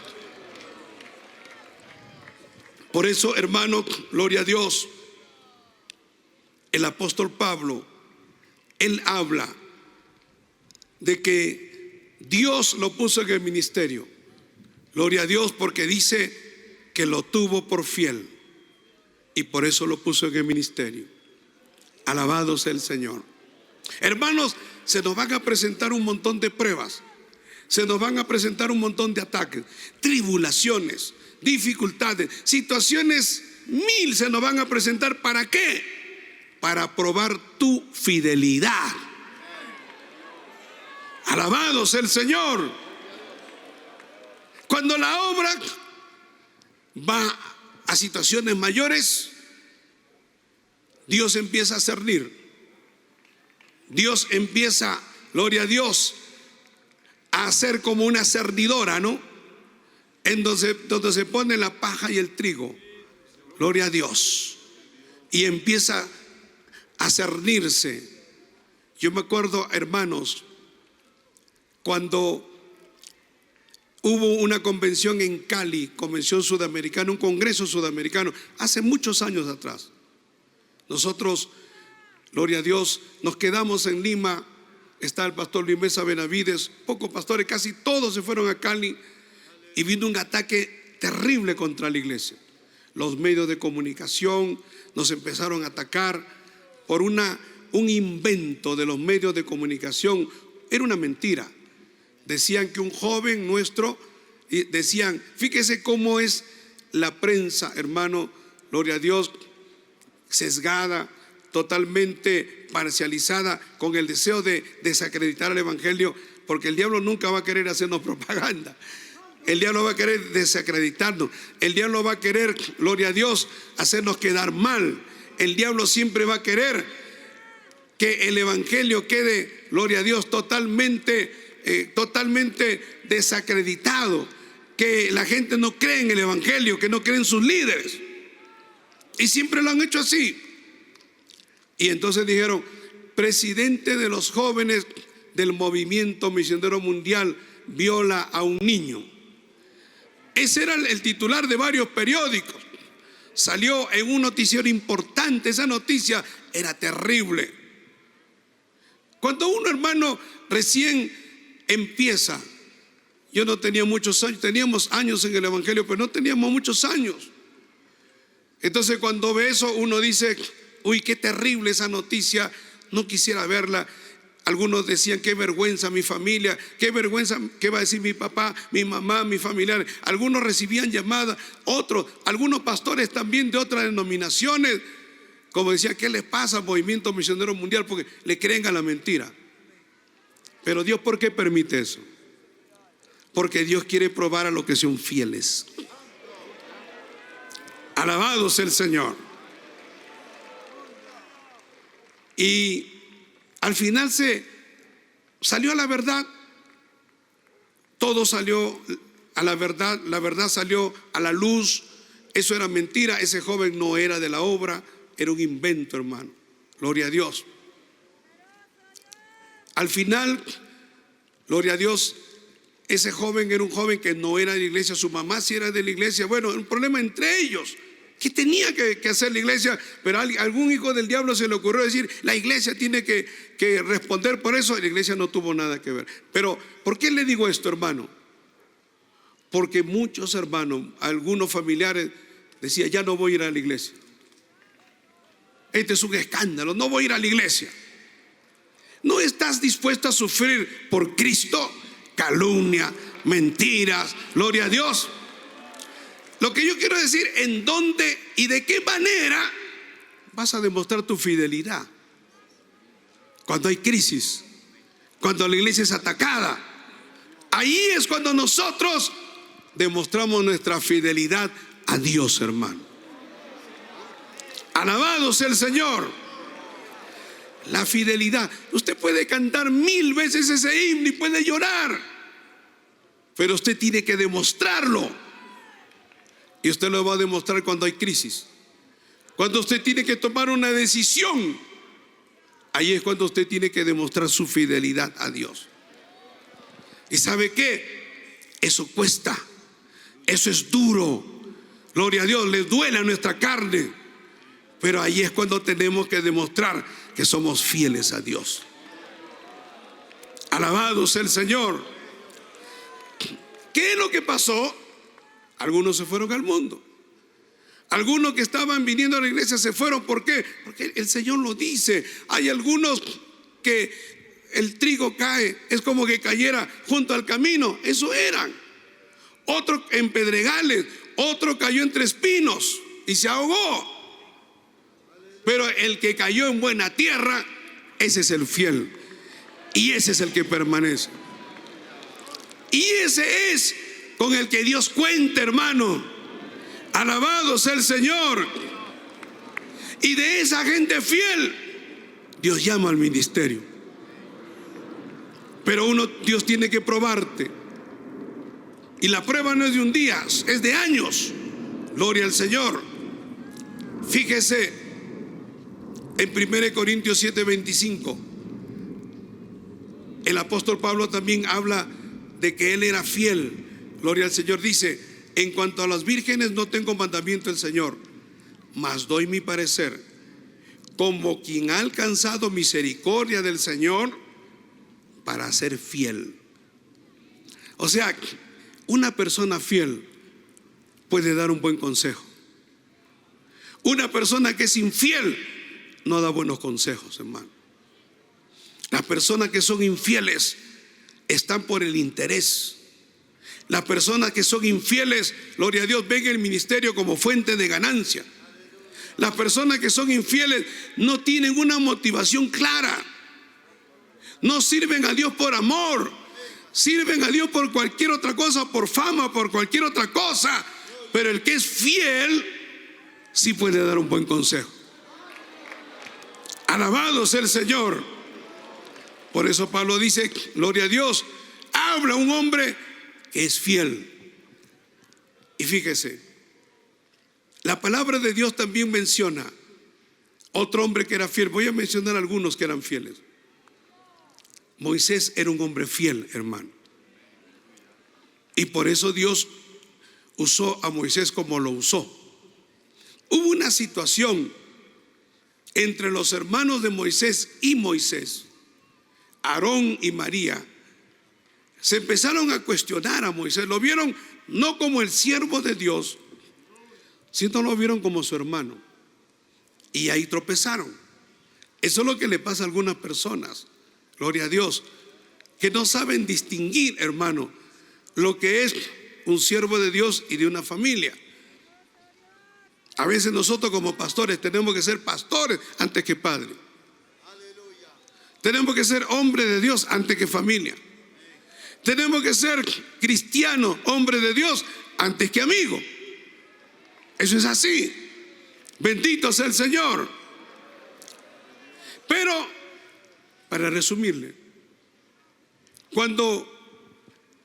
Por eso, hermano, gloria a Dios, el apóstol Pablo, él habla de que Dios lo puso en el ministerio. Gloria a Dios, porque dice que lo tuvo por fiel y por eso lo puso en el ministerio. Alabado sea el Señor. Hermanos, se nos van a presentar un montón de pruebas, se nos van a presentar un montón de ataques, tribulaciones, dificultades, situaciones mil se nos van a presentar. ¿Para qué? Para probar tu fidelidad. Alabado sea el Señor. Cuando la obra va a situaciones mayores, Dios empieza a cernir. Dios empieza, gloria a Dios, a hacer como una cernidora, ¿no? Donde se pone la paja y el trigo. Gloria a Dios. Y empieza a cernirse. Yo me acuerdo, hermanos, cuando hubo una convención en Cali, convención sudamericana, un congreso sudamericano, hace muchos años atrás. Nosotros, gloria a Dios, nos quedamos en Lima. Está el pastor Luis Mesa Benavides, pocos pastores, casi todos se fueron a Cali. Y vino un ataque terrible contra la iglesia. Los medios de comunicación nos empezaron a atacar por un invento de los medios de comunicación. Era una mentira. Decían que un joven nuestro, decían, fíjese cómo es la prensa, hermano, gloria a Dios, sesgada, totalmente parcializada, con el deseo de desacreditar al evangelio, porque el diablo nunca va a querer hacernos propaganda. El diablo va a querer desacreditarnos. El diablo va a querer, gloria a Dios, hacernos quedar mal. El diablo siempre va a querer que el evangelio quede, gloria a Dios, totalmente desacreditado. Que la gente no cree en el evangelio, que no cree en sus líderes. Y siempre lo han hecho así. Y entonces dijeron, presidente de los jóvenes del movimiento misionero mundial viola a un niño. Ese era el titular de varios periódicos. Salió en un noticiero importante. Esa noticia era terrible. Cuando un hermano recién empieza, yo no tenía muchos años, teníamos años en el evangelio, pero no teníamos muchos años. Entonces cuando ve eso, uno dice, uy, qué terrible esa noticia, no quisiera verla. Algunos decían, qué vergüenza mi familia, qué vergüenza, qué va a decir mi papá, mi mamá, mi familiar. Algunos recibían llamadas, algunos pastores también de otras denominaciones, como decía, ¿qué les pasa al movimiento misionero mundial? Porque le creen a la mentira. Pero Dios, ¿por qué permite eso? Porque Dios quiere probar a los que son fieles. Alabado sea el Señor. Y al final se salió a la verdad. Todo salió a la verdad salió a la luz. Eso era mentira. Ese joven no era de la obra, era un invento, hermano. Gloria a Dios. Al final, gloria a Dios, ese joven era un joven que no era de la iglesia. Su mamá sí era de la iglesia. Bueno, un problema entre ellos. ¿Qué tenía que hacer la iglesia? Pero a algún hijo del diablo se le ocurrió decir, la iglesia tiene que responder por eso. La iglesia no tuvo nada que ver. Pero, ¿por qué le digo esto, hermano? Porque muchos hermanos, algunos familiares decían, ya no voy a ir a la iglesia. Este es un escándalo, no voy a ir a la iglesia. ¿No estás dispuesto a sufrir por Cristo? Calumnia, mentiras, gloria a Dios. Lo que yo quiero decir, ¿en dónde y de qué manera vas a demostrar tu fidelidad? Cuando hay crisis, cuando la iglesia es atacada, ahí es cuando nosotros demostramos nuestra fidelidad a Dios, hermano. Alabado sea el Señor. La fidelidad. Usted puede cantar 1000 veces ese himno y puede llorar, pero usted tiene que demostrarlo. Y usted lo va a demostrar cuando hay crisis, cuando usted tiene que tomar una decisión. Ahí es cuando usted tiene que demostrar su fidelidad a Dios. ¿Y sabe qué? Eso cuesta. Eso es duro. Gloria a Dios, le duele a nuestra carne. Pero ahí es cuando tenemos que demostrar que somos fieles a Dios. Alabado sea el Señor. ¿Qué es lo que pasó? Algunos se fueron al mundo. Algunos que estaban viniendo a la iglesia se fueron. ¿Por qué? Porque el Señor lo dice. Hay algunos que el trigo cae, es como que cayera junto al camino. Eso eran. Otro en pedregales, otro cayó entre espinos y se ahogó. Pero el que cayó en buena tierra, ese es el fiel. Y ese es el que permanece. Y ese es con el que Dios cuenta, hermano. Alabado sea el Señor. Y de esa gente fiel, Dios llama al ministerio. Pero Dios tiene que probarte. Y la prueba no es de un día, es de años. Gloria al Señor. Fíjese en 1 Corintios 7:25. El apóstol Pablo también habla de que él era fiel. Gloria al Señor. Dice: en cuanto a las vírgenes no tengo mandamiento del Señor, mas doy mi parecer, como quien ha alcanzado misericordia del Señor, para ser fiel. O sea, una persona fiel puede dar un buen consejo. Una persona que es infiel no da buenos consejos, hermano. Las personas que son infieles están por el interés. Las personas que son infieles, gloria a Dios, ven el ministerio como fuente de ganancia. Las personas que son infieles no tienen una motivación clara. No sirven a Dios por amor. Sirven a Dios por cualquier otra cosa, por fama, por cualquier otra cosa. Pero el que es fiel sí puede dar un buen consejo. Alabado sea el Señor. Por eso Pablo dice: gloria a Dios, habla un hombre que es fiel. Y fíjese, la palabra de Dios también menciona otro hombre que era fiel. Voy a mencionar algunos que eran fieles. Moisés era un hombre fiel, hermano. Y por eso Dios usó a Moisés como lo usó. Hubo una situación entre los hermanos de Moisés y Moisés, Aarón y María. Se empezaron a cuestionar a Moisés. Lo vieron no como el siervo de Dios, sino lo vieron como su hermano. Y ahí tropezaron. Eso es lo que le pasa a algunas personas, gloria a Dios, que no saben distinguir, hermano, lo que es un siervo de Dios y de una familia. A veces nosotros como pastores tenemos que ser pastores antes que padres. Tenemos que ser hombre de Dios antes que familia. Tenemos que ser cristiano, hombre de Dios, antes que amigo. Eso es así. Bendito sea el Señor. Pero, para resumirle, cuando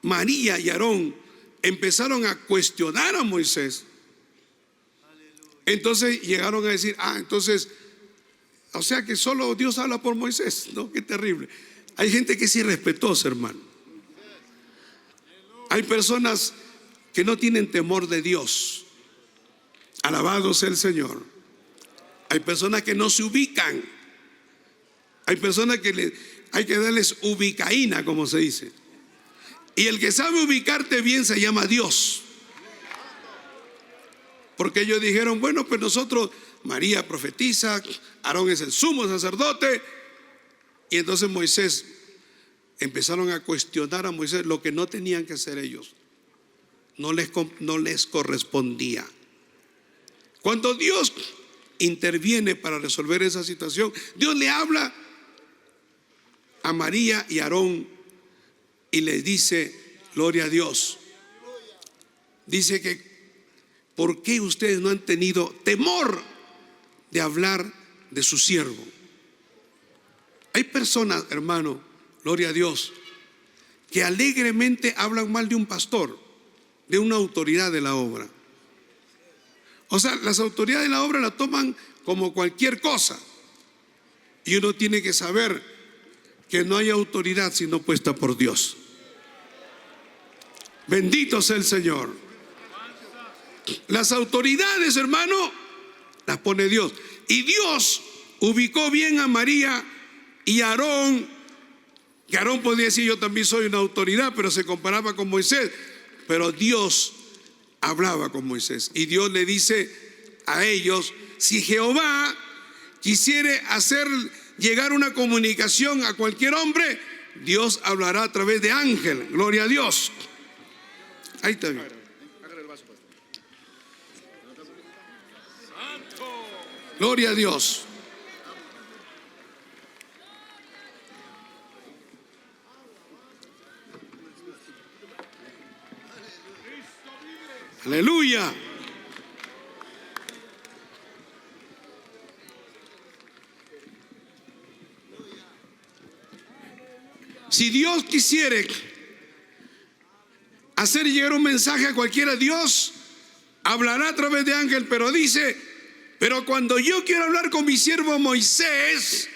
María y Aarón empezaron a cuestionar a Moisés, entonces llegaron a decir: entonces, o sea que solo Dios habla por Moisés. No, qué terrible. Hay gente que es irrespetuosa, hermano. Hay personas que no tienen temor de Dios. Alabado sea el Señor. Hay personas que no se ubican. Hay personas que hay que darles ubicaína, como se dice. Y el que sabe ubicarte bien se llama Dios. Porque ellos dijeron, bueno, pues nosotros, María profetiza, Aarón es el sumo sacerdote. Y entonces Moisés, empezaron a cuestionar a Moisés lo que no tenían que hacer ellos. No les correspondía. Cuando Dios interviene para resolver esa situación, Dios le habla a María y a Aarón y les dice, gloria a Dios. Dice que ¿por qué ustedes no han tenido temor de hablar de su siervo? Hay personas, hermano, gloria a Dios, que alegremente hablan mal de un pastor, de una autoridad de la obra. O sea, las autoridades de la obra la toman como cualquier cosa. Y uno tiene que saber que no hay autoridad sino puesta por Dios. Bendito sea el Señor. Las autoridades, hermano, las pone Dios. Y Dios ubicó bien a María y a Aarón. Que Aarón podía decir, yo también soy una autoridad, pero se comparaba con Moisés. Pero Dios hablaba con Moisés. Y Dios le dice a ellos, si Jehová quisiere hacer llegar una comunicación a cualquier hombre, Dios hablará a través de ángel. Gloria a Dios. Ahí está bien. Gloria a Dios. Aleluya. Si Dios quisiere hacer llegar un mensaje a cualquiera, Dios hablará a través de ángel, pero dice, pero cuando yo quiero hablar con mi siervo Moisés,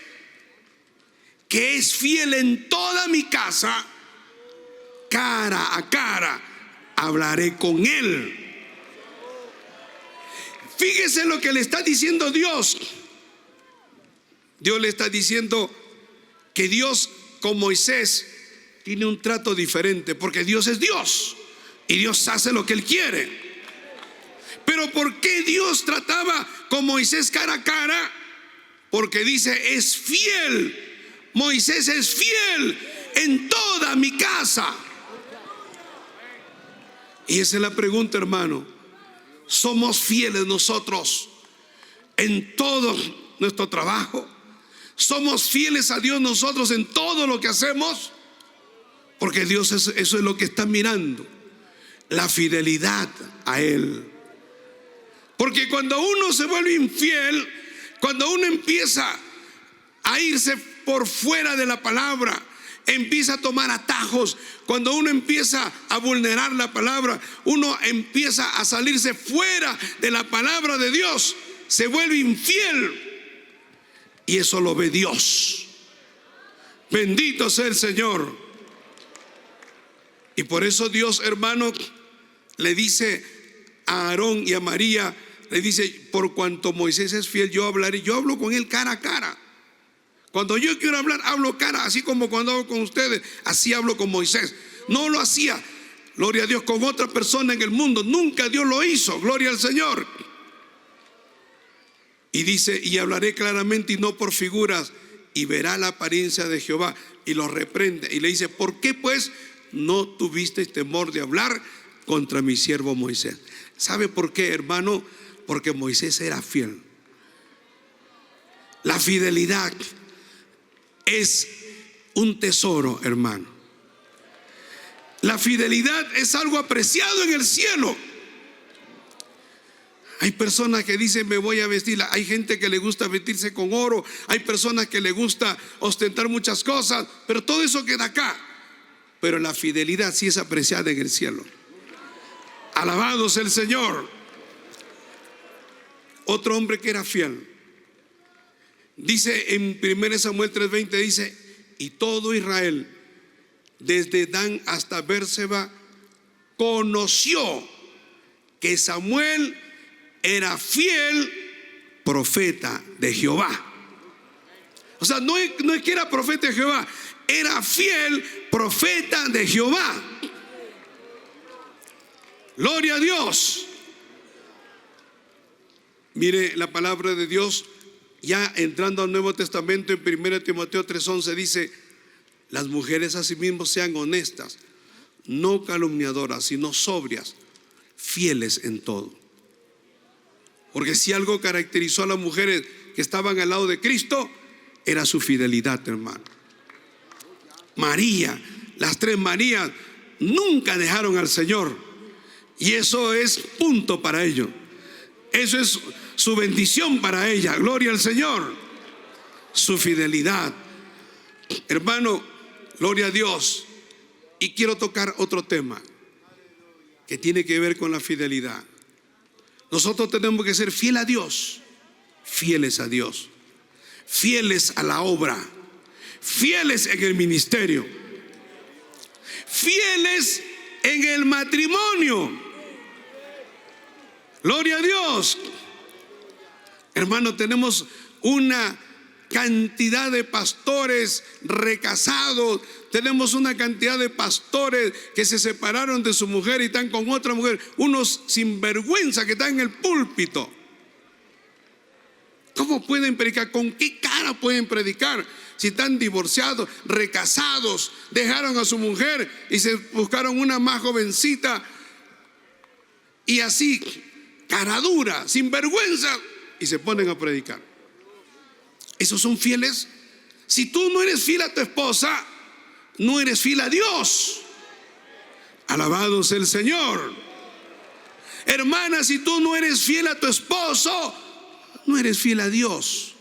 que es fiel en toda mi casa, cara a cara hablaré con él. Fíjese lo que le está diciendo Dios. Dios le está diciendo que Dios con Moisés tiene un trato diferente, porque Dios es Dios y Dios hace lo que Él quiere. Pero ¿por qué Dios trataba con Moisés cara a cara? Porque dice, es fiel. Moisés es fiel en toda mi casa. Y esa es la pregunta, hermano. ¿Somos fieles nosotros en todo nuestro trabajo? ¿Somos fieles a Dios nosotros en todo lo que hacemos? Porque Dios eso es lo que está mirando, la fidelidad a Él. Porque cuando uno se vuelve infiel, cuando uno empieza a irse por fuera de la palabra, empieza a tomar atajos, cuando uno empieza a vulnerar la palabra, uno empieza a salirse fuera de la palabra de Dios, se vuelve infiel. Y eso lo ve Dios. Bendito sea el Señor. Y por eso Dios, hermano, le dice a Aarón y a María, le dice, por cuanto Moisés es fiel, yo hablaré. Yo hablo con él cara a cara. Cuando yo quiero hablar, hablo cara, así como cuando hablo con ustedes, así hablo con Moisés. No lo hacía, gloria a Dios, con otra persona en el mundo. Nunca Dios lo hizo, gloria al Señor. Y dice, y hablaré claramente y no por figuras, y verá la apariencia de Jehová. Y lo reprende y le dice, ¿por qué pues no tuviste temor de hablar contra mi siervo Moisés? ¿Sabe por qué, hermano? Porque Moisés era fiel. La fidelidad es un tesoro, hermano. La fidelidad es algo apreciado en el cielo. Hay personas que dicen, me voy a vestir. Hay gente que le gusta vestirse con oro. Hay personas que le gusta ostentar muchas cosas, pero todo eso queda acá. Pero la fidelidad sí es apreciada en el cielo. Alabado sea el Señor. Otro hombre que era fiel, dice en 1 Samuel 3:20, dice, y todo Israel, desde Dan hasta Bérseba, conoció que Samuel era fiel profeta de Jehová. O sea, no es que era profeta de Jehová, era fiel profeta de Jehová. Gloria a Dios. Mire, la palabra de Dios, ya entrando al Nuevo Testamento, en 1 Timoteo 3:11 dice: las mujeres asimismo sean honestas, no calumniadoras, sino sobrias, fieles en todo. Porque si algo caracterizó a las mujeres que estaban al lado de Cristo, era su fidelidad, hermano. María, las tres Marías, nunca dejaron al Señor. Y eso es punto para ellos. Eso es su bendición para ella. Gloria al Señor. Su fidelidad. Hermano, gloria a Dios. Y quiero tocar otro tema que tiene que ver con la fidelidad. Nosotros tenemos que ser fieles a Dios, fieles a Dios, fieles a la obra, fieles en el ministerio, fieles en el matrimonio. Gloria a Dios. Hermano, tenemos una cantidad de pastores recasados, tenemos una cantidad de pastores que se separaron de su mujer y están con otra mujer, unos sinvergüenza que están en el púlpito. ¿Cómo pueden predicar? ¿Con qué cara pueden predicar? Si están divorciados, recasados, dejaron a su mujer y se buscaron una más jovencita, y así, cara dura, sinvergüenza, y se ponen a predicar. ¿Esos son fieles? Si tú no eres fiel a tu esposa, no eres fiel a Dios. Alabado sea el Señor. Hermana, si tú no eres fiel a tu esposo, no eres fiel a Dios.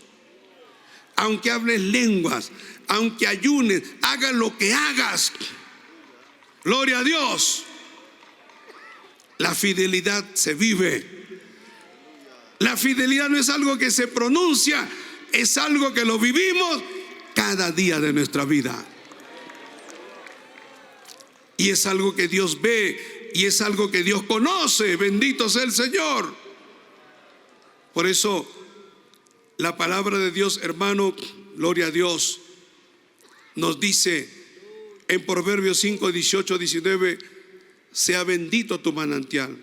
Aunque hables lenguas, aunque ayunes, hagas lo que hagas, gloria a Dios. La fidelidad se vive. La fidelidad no es algo que se pronuncia, es algo que lo vivimos cada día de nuestra vida. Y es algo que Dios ve y es algo que Dios conoce. Bendito sea el Señor. Por eso la palabra de Dios, hermano, gloria a Dios, nos dice en Proverbios 5, 18, 19: sea bendito tu manantial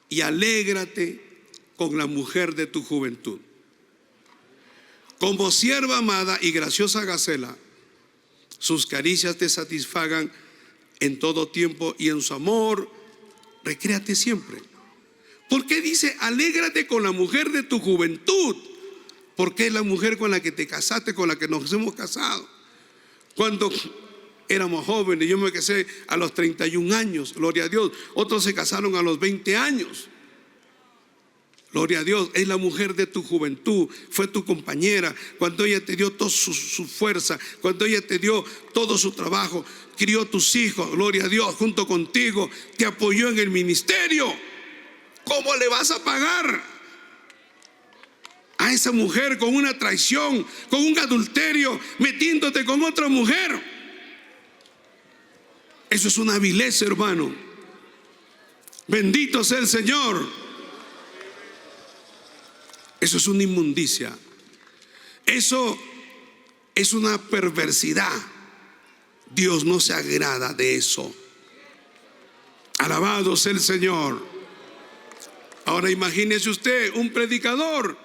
y alégrate con la mujer de tu juventud. Como sierva amada y graciosa gacela, sus caricias te satisfagan en todo tiempo, y en su amor recréate siempre. ¿Por qué dice alégrate con la mujer de tu juventud? Porque es la mujer con la que te casaste, con la que nos hemos casado. Cuando éramos jóvenes, yo me casé a los 31 años, gloria a Dios. Otros se casaron a los 20 años. Gloria a Dios, es la mujer de tu juventud, fue tu compañera, cuando ella te dio toda su fuerza, cuando ella te dio todo su trabajo, crió tus hijos, gloria a Dios, junto contigo, te apoyó en el ministerio. ¿Cómo le vas a pagar a esa mujer con una traición, con un adulterio, metiéndote con otra mujer? Eso es una vileza, hermano. Bendito sea el Señor. Eso es una inmundicia. Eso es una perversidad. Dios no se agrada de eso. Alabado sea el Señor. Ahora imagínese usted un predicador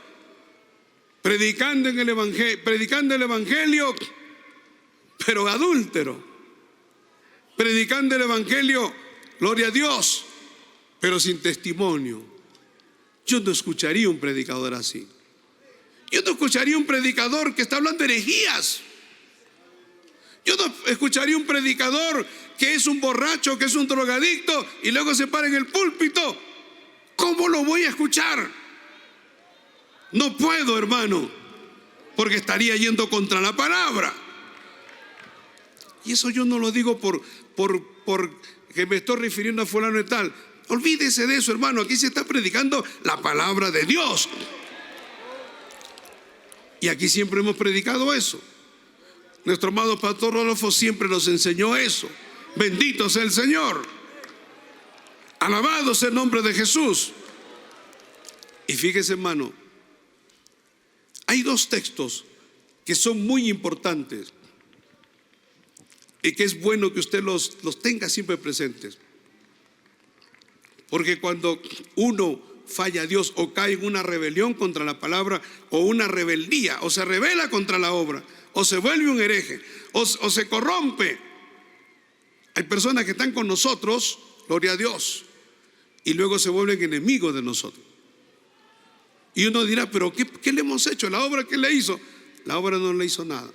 predicando el evangelio, pero adúltero. Predicando el evangelio, gloria a Dios, pero sin testimonio. Yo no escucharía un predicador así. Yo no escucharía un predicador que está hablando herejías. Yo no escucharía un predicador que es un borracho, que es un drogadicto, y luego se para en el púlpito. ¿Cómo lo voy a escuchar? No puedo, hermano, porque estaría yendo contra la palabra. Y eso yo no lo digo por que me estoy refiriendo a fulano y tal. Olvídese de eso, hermano. Aquí se está predicando la palabra de Dios. Y aquí siempre hemos predicado eso. Nuestro amado pastor Rodolfo siempre nos enseñó eso. Bendito sea el Señor. Alabado sea el nombre de Jesús. Y fíjese, hermano, hay dos textos que son muy importantes y que es bueno que usted los tenga siempre presentes. Porque cuando uno falla a Dios o cae en una rebelión contra la palabra o una rebeldía, o se rebela contra la obra, o se vuelve un hereje, o se corrompe. Hay personas que están con nosotros, gloria a Dios, y luego se vuelven enemigos de nosotros. Y uno dirá, pero ¿qué le hemos hecho? ¿La obra qué le hizo? La obra no le hizo nada.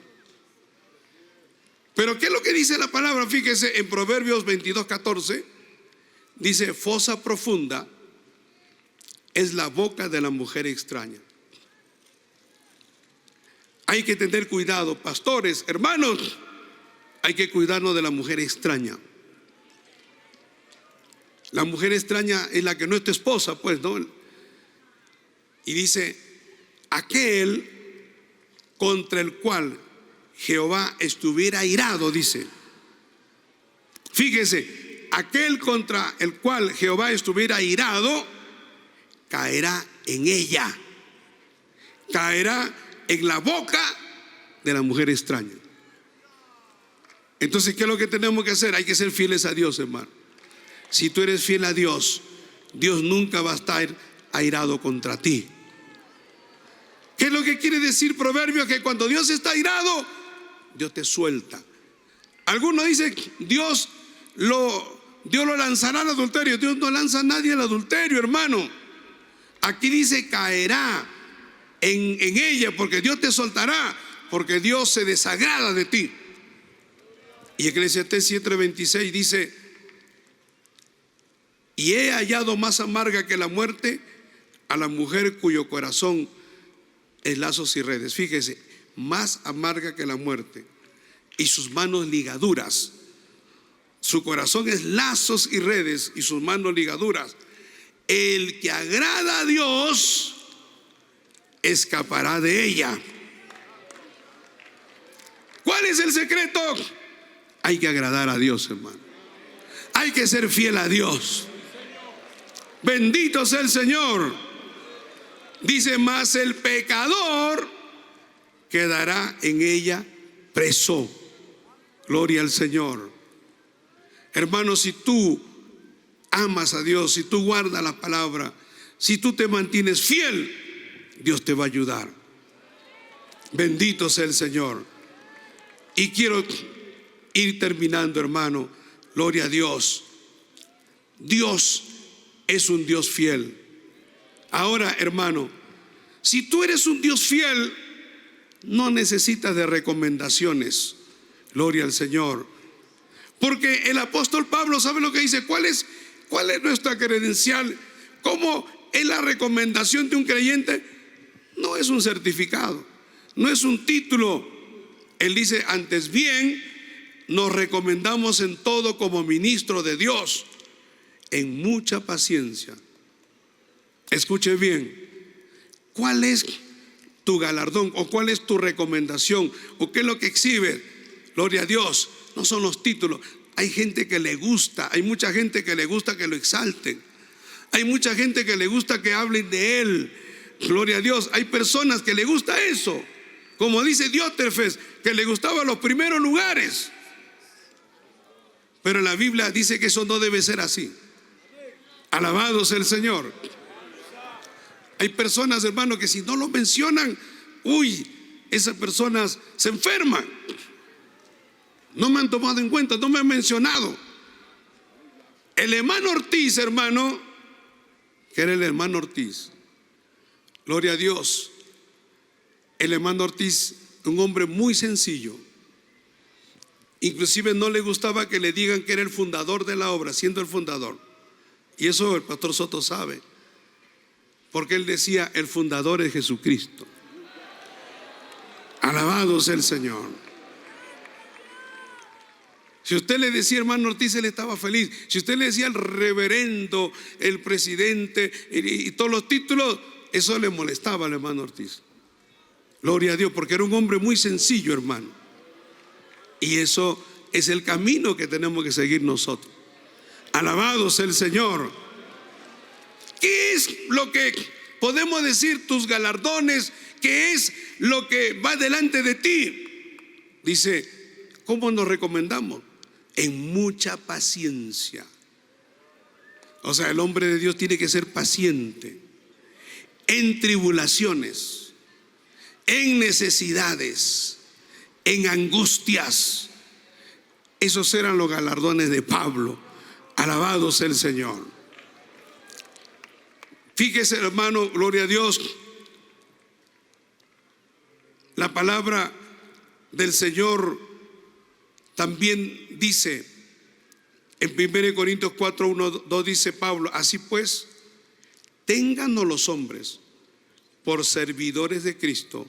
Pero ¿qué es lo que dice la palabra? Fíjese en Proverbios 22:14. Dice, fosa profunda es la boca de la mujer extraña. Hay que tener cuidado, pastores, hermanos, hay que cuidarnos de la mujer extraña. La mujer extraña es la que no es tu esposa, pues, ¿no? Y dice, aquel contra el cual Jehová estuviera airado, dice. Fíjese, aquel contra el cual Jehová estuviera airado, caerá en ella, caerá en la boca de la mujer extraña. Entonces, ¿qué es lo que tenemos que hacer? Hay que ser fieles a Dios, hermano. Si tú eres fiel a Dios, Dios nunca va a estar airado contra ti. ¿Qué es lo que quiere decir Proverbios? Que cuando Dios está airado, Dios te suelta. Algunos dicen, Dios lo lanzará al adulterio. Dios no lanza a nadie al adulterio, hermano. Aquí dice caerá en ella, porque Dios te soltará, porque Dios se desagrada de ti. Y Eclesiastés 7:26 dice, y he hallado más amarga que la muerte a la mujer cuyo corazón es lazos y redes. Fíjese, más amarga que la muerte, y sus manos ligaduras. Su corazón es lazos y redes, y sus manos ligaduras. El que agrada a Dios escapará de ella. ¿Cuál es el secreto? Hay que agradar a Dios, hermano. Hay que ser fiel a Dios. Bendito sea el Señor. Dice, mas el pecador quedará en ella preso. Gloria al Señor. Hermano, si tú amas a Dios, si tú guardas la palabra, si tú te mantienes fiel, Dios te va a ayudar. Bendito sea el Señor. Y quiero ir terminando, hermano. Gloria a Dios. Dios es un Dios fiel. Ahora, hermano, si tú eres un Dios fiel, no necesitas de recomendaciones. Gloria al Señor. Porque el apóstol Pablo, ¿sabe lo que dice? ¿Cuál es nuestra credencial? ¿Cómo es la recomendación de un creyente? No es un certificado, no es un título. Él dice, antes bien, nos recomendamos en todo como ministro de Dios, en mucha paciencia. Escuche bien, ¿cuál es tu galardón o cuál es tu recomendación o qué es lo que exhibe? Gloria a Dios. No son los títulos. Hay gente que le gusta, hay mucha gente que le gusta que lo exalten. Hay mucha gente que le gusta que hablen de él. Gloria a Dios. Hay personas que le gusta eso. Como dice Diótrefes, que le gustaban los primeros lugares. Pero la Biblia dice que eso no debe ser así. Alabado sea el Señor. Hay personas, hermano, que si no lo mencionan, esas personas se enferman. No me han tomado en cuenta, no me han mencionado. El hermano Ortiz, hermano, que era el hermano Ortiz, gloria a Dios. El hermano Ortiz, un hombre muy sencillo. Inclusive no le gustaba que le digan que era el fundador de la obra, siendo el fundador. Y eso el pastor Soto sabe, porque él decía, el fundador es Jesucristo. Alabado sea el Señor. Si usted le decía hermano Ortiz, él estaba feliz. Si usted le decía el reverendo, el presidente y todos los títulos, eso le molestaba al hermano Ortiz. Gloria a Dios, porque era un hombre muy sencillo, hermano. Y eso es el camino que tenemos que seguir nosotros. Alabado sea el Señor. ¿Qué es lo que podemos decir tus galardones? ¿Qué es lo que va delante de ti? Dice, ¿cómo nos recomendamos? En mucha paciencia. O sea, el hombre de Dios tiene que ser paciente en tribulaciones, en necesidades, en angustias. Esos eran los galardones de Pablo. Alabado sea el Señor. Fíjese, hermano, gloria a Dios. La palabra del Señor también dice en 1 Corintios 4, 1, 2 dice Pablo: así pues, téngannos los hombres por servidores de Cristo,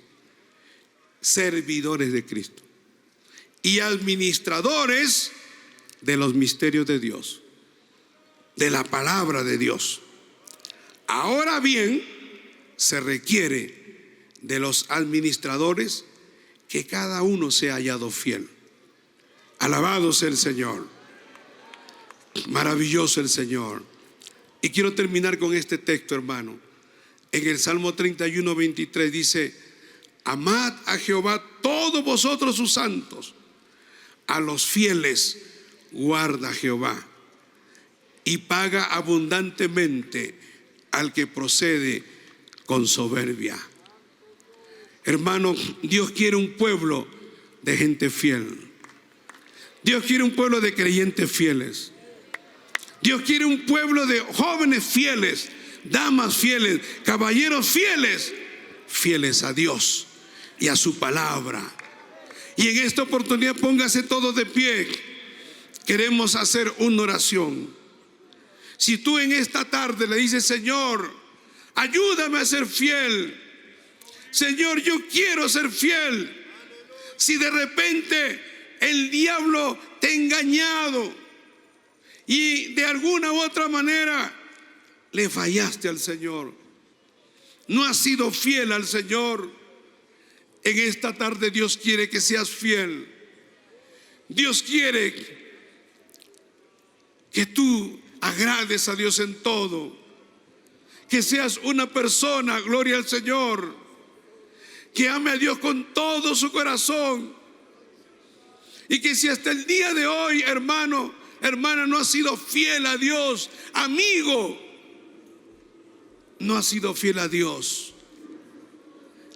y administradores de los misterios de Dios, de la palabra de Dios. Ahora bien, se requiere de los administradores que cada uno sea hallado fiel. Alabado sea el Señor. Maravilloso el Señor. Y quiero terminar con este texto, hermano. En el Salmo 31, 23 dice: amad a Jehová todos vosotros sus santos, a los fieles guarda Jehová, y paga abundantemente al que procede con soberbia. Hermano, Dios quiere un pueblo de gente fiel. Dios quiere un pueblo de creyentes fieles. Dios quiere un pueblo de jóvenes fieles, damas fieles, caballeros fieles, fieles a Dios y a su palabra. Y en esta oportunidad póngase todos de pie. Queremos hacer una oración. Si tú en esta tarde le dices: Señor, ayúdame a ser fiel. Señor, yo quiero ser fiel. Si de repente el diablo te ha engañado y de alguna u otra manera le fallaste al Señor, no has sido fiel al Señor, en esta tarde Dios quiere que seas fiel. Dios quiere que tú agrades a Dios en todo, que seas una persona, gloria al Señor, que ame a Dios con todo su corazón. Y que si hasta el día de hoy, hermano, hermana, no has sido fiel a Dios, amigo, no has sido fiel a Dios,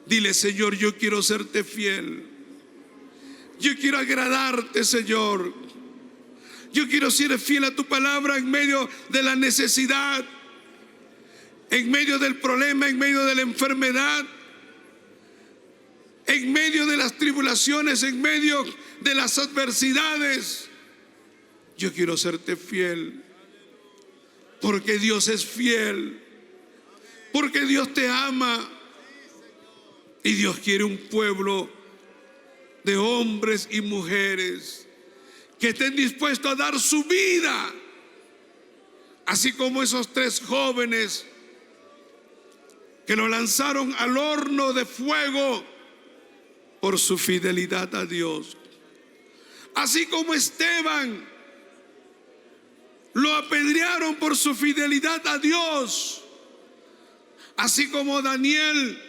dile: Señor, yo quiero serte fiel. Yo quiero agradarte, Señor. Yo quiero ser fiel a tu palabra en medio de la necesidad, en medio del problema, en medio de la enfermedad, en medio de las tribulaciones, en medio de las adversidades. Yo quiero serte fiel, porque Dios es fiel, porque Dios te ama, y Dios quiere un pueblo de hombres y mujeres que estén dispuestos a dar su vida, así como esos 3 jóvenes que lo lanzaron al horno de fuego por su fidelidad a Dios. Así como Esteban lo apedrearon por su fidelidad a Dios. Así como Daniel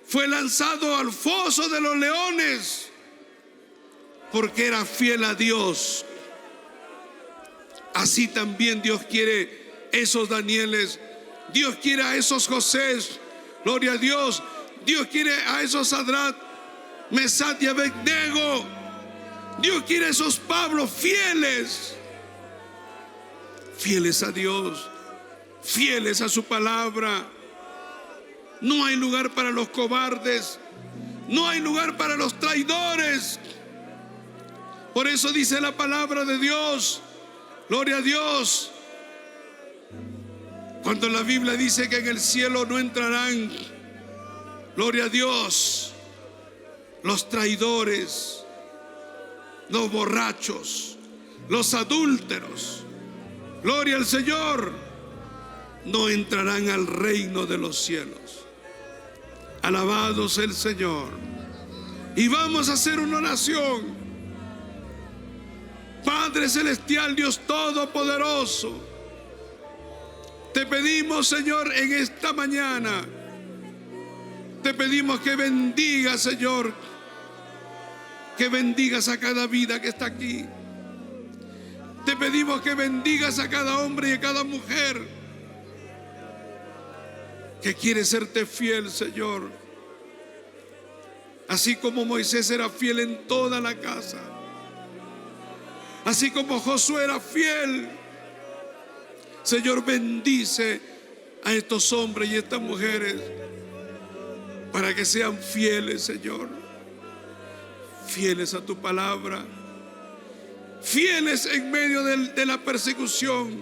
fue lanzado al foso de los leones porque era fiel a Dios. Así también Dios quiere esos Danieles. Dios quiere a esos Josés. Gloria a Dios. Dios quiere a esos Sadrach, Mesach y Abednego. Dios quiere a esos Pablos fieles, fieles a Dios, fieles a su palabra. No hay lugar para los cobardes, no hay lugar para los traidores. Por eso dice la palabra de Dios, gloria a Dios, cuando la Biblia dice que en el cielo no entrarán, gloria a Dios, los traidores, los borrachos, los adúlteros, gloria al Señor, no entrarán al reino de los cielos. Alabado sea el Señor. Y vamos a hacer una oración. Padre celestial, Dios todopoderoso, te pedimos, Señor, en esta mañana, te pedimos que bendigas, Señor, que bendigas a cada vida que está aquí, Te pedimos que bendigas a cada hombre y a cada mujer que quiere serte fiel, Señor. Así como Moisés era fiel en toda la casa, así como Josué era fiel, Señor, bendice a estos hombres y estas mujeres para que sean fieles, Señor, fieles a tu palabra, fieles en medio de la persecución,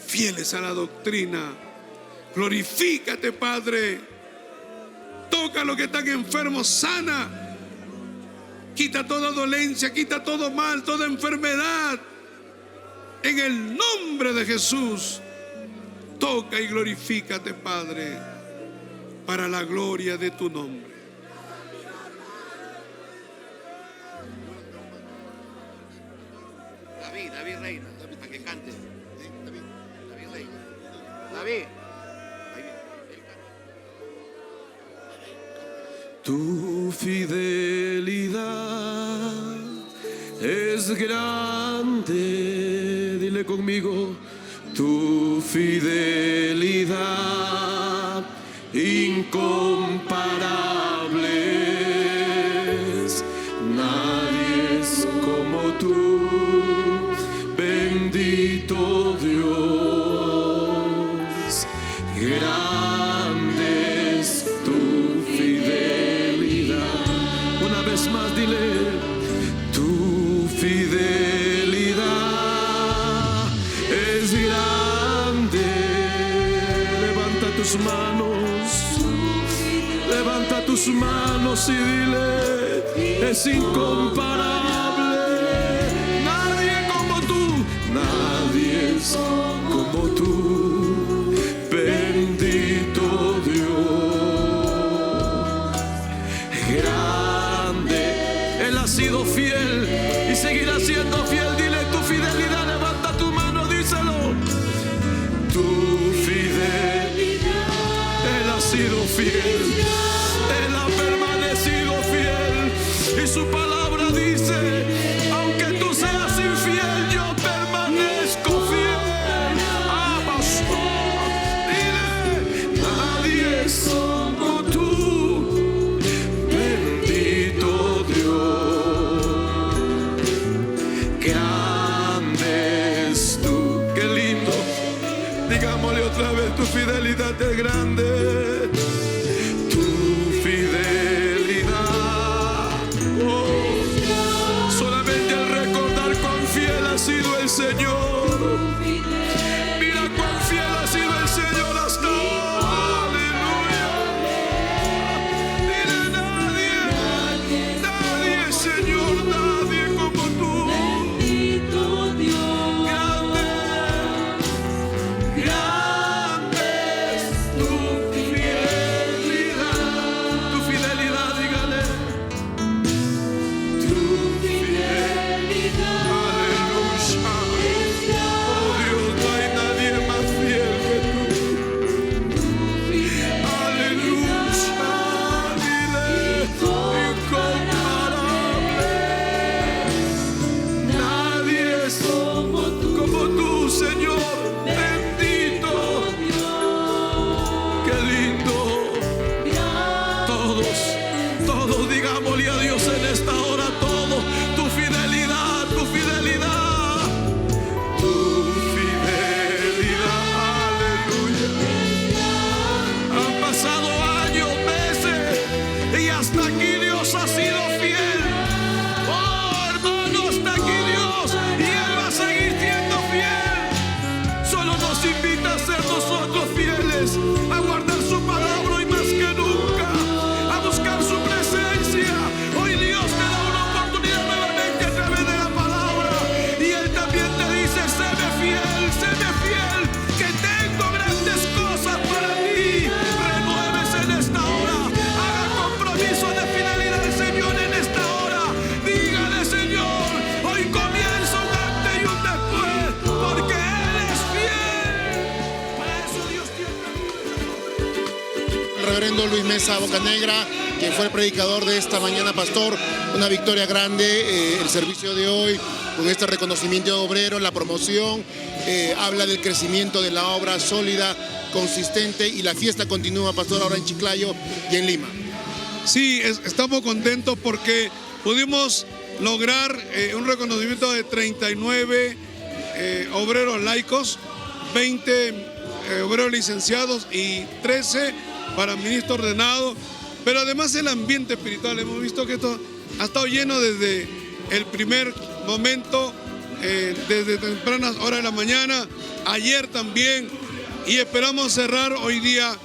fieles a la doctrina. Glorifícate, Padre. Toca a los que están enfermos, sana. Quita toda dolencia, quita todo mal, toda enfermedad. En el nombre de Jesús, toca y glorifícate, Padre, para la gloria de tu nombre. David Reina, para que cante. David Reina. David. Tu fidelidad es grande, dile conmigo, tu fidelidad incomparable es, nadie es como tú, bendito Dios, grande es tu fidelidad. Una vez más dile, tu fidelidad es grande. Levanta tus manos y dile, es incomparable. Nadie como tú, nadie es como tú, bendito Dios, grande. Él ha sido fiel y seguirá siendo fiel. Dile tu fidelidad, levanta tu mano, díselo. Tu fidelidad, Él ha sido fiel, Él ha permanecido fiel, y su palabra dice, aunque tú seas infiel, yo permanezco fiel. Ah, pastor, dile, nadie es como tú, bendito Dios, grande es tú. Qué lindo. Digámosle otra vez, tu fidelidad es grande. Tu fidelidad. Oh, solamente al recordar cuán fiel ha sido el Señor. Mira cuán fiel ha sido el Señor hasta ahora. Aleluya. Dile, nadie, Señor, nadie como tú. Bendito Dios, Grande es tu fidelidad. Tu fidelidad, dígale. Tu fidelidad aleluya. es Oh Dios, no hay nadie más fiel que tú. Aleluya. Dile, incomparable. Nadie es como tú, Señor. Bendito. Qué lindo. Todos digámosle a Dios en esta hora, todo. Tu fidelidad, tu fidelidad. Tu fidelidad, aleluya. Han pasado años, meses, y hasta aquí Dios ha sido fiel. Oh, hermano, hasta aquí Dios, y Él va a seguir siendo fiel. Solo nos invita a ser nosotros fieles, a guardar su palabra y más que nunca, a buscar su presencia. Hoy Dios te da una oportunidad nuevamente a través de la palabra, y Él también te dice, séme fiel, que tengo grandes cosas para ti. Renuévese en esta hora, haga compromiso de fidelidad al Señor en esta hora. Dígale, Señor, hoy comienza un antes y un después, porque Él es fiel. Para eso Dios tiene. El reverendo Luis Mesa Bocanegra que fue el predicador de esta mañana, pastor. Una victoria grande, el servicio de hoy, con este reconocimiento de obrero, la promoción, habla del crecimiento de la obra sólida, consistente, y la fiesta continúa, pastor, ahora en Chiclayo y en Lima. Sí, estamos contentos porque pudimos lograr un reconocimiento de 39 obreros laicos, 20 obreros licenciados y 13 para ministro ordenado, pero además el ambiente espiritual. Hemos visto que esto ha estado lleno desde el primer momento, desde tempranas horas de la mañana, ayer también, y esperamos cerrar hoy día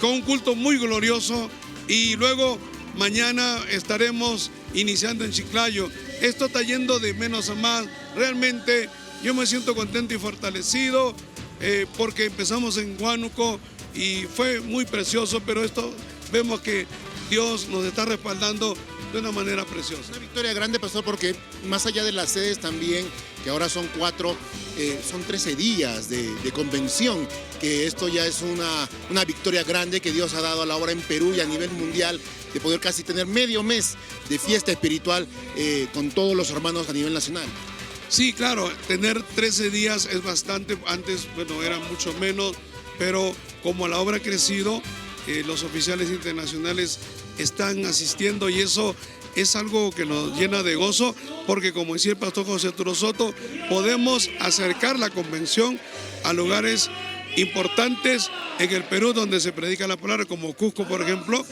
con un culto muy glorioso, y luego mañana estaremos iniciando en Chiclayo. Esto está yendo de menos a más. Realmente yo me siento contento y fortalecido porque empezamos en Huánuco y fue muy precioso, pero esto vemos que Dios nos está respaldando de una manera preciosa. Una victoria grande, pastor, porque más allá de las sedes también, que ahora son 4, son 13 días de convención, que esto ya es una victoria grande que Dios ha dado a la obra en Perú y a nivel mundial, de poder casi tener medio mes de fiesta espiritual con todos los hermanos a nivel nacional. Sí, claro, tener 13 días es bastante. Antes, bueno, era mucho menos, pero como la obra ha crecido, los oficiales internacionales están asistiendo, y eso es algo que nos llena de gozo, porque como decía el pastor José Arturo Soto, podemos acercar la convención a lugares importantes en el Perú donde se predica la palabra, como Cusco, por ejemplo,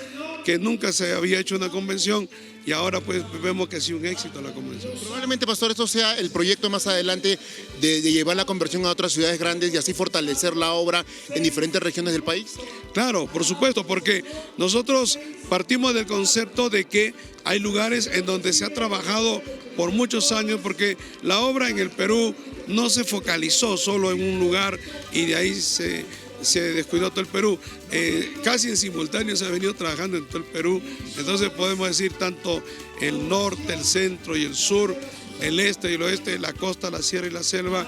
que nunca se había hecho una convención, y ahora pues vemos que ha sido un éxito la convención. Probablemente, pastor, esto sea el proyecto más adelante de llevar la conversión a otras ciudades grandes y así fortalecer la obra en diferentes regiones del país. Claro, por supuesto, porque nosotros partimos del concepto de que hay lugares en donde se ha trabajado por muchos años, porque la obra en el Perú no se focalizó solo en un lugar y de ahí se descuidó todo el Perú. Casi en simultáneo se ha venido trabajando en todo el Perú. Entonces podemos decir tanto el norte, el centro y el sur, el este y el oeste, la costa, la sierra y la selva,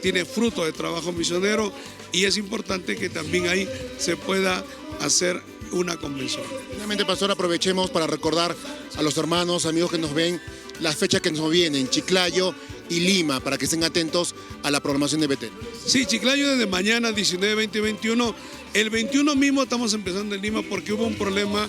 tiene fruto de trabajo misionero, y es importante que también ahí se pueda hacer una convención. Finalmente, pastor, aprovechemos para recordar a los hermanos, amigos que nos ven, las fechas que nos vienen, Chiclayo y Lima, para que estén atentos a la programación de Betel. Sí, Chiclayo desde mañana, 19, 20 y 21. El 21 mismo estamos empezando en Lima porque hubo un problema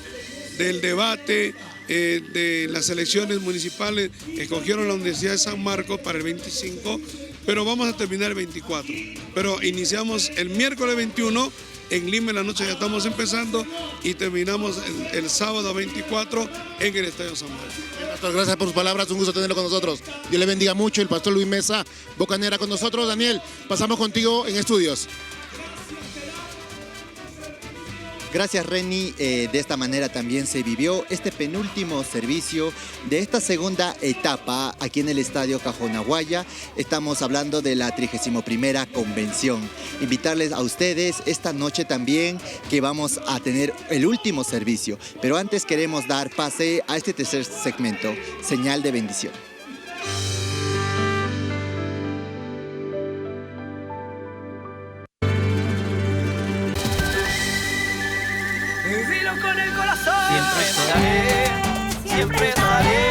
del debate de las elecciones municipales. Escogieron la Universidad de San Marcos para el 25, pero vamos a terminar el 24. Pero iniciamos el miércoles 21, en Lima en la noche ya estamos empezando, y terminamos el sábado 24 en el Estadio San Marcos. Pastor, gracias por sus palabras, un gusto tenerlo con nosotros. Dios le bendiga mucho. El pastor Luis Mesa Bocanera con nosotros. Daniel, pasamos contigo en estudios. Gracias, Reni. De esta manera también se vivió este penúltimo servicio de esta segunda etapa aquí en el Estadio Cajonahuaya. Estamos hablando de la 31ª convención. Invitarles a ustedes esta noche también que vamos a tener el último servicio. Pero antes queremos dar pase a este tercer segmento, Señal de Bendición. Dilo con el corazón. Siempre estaré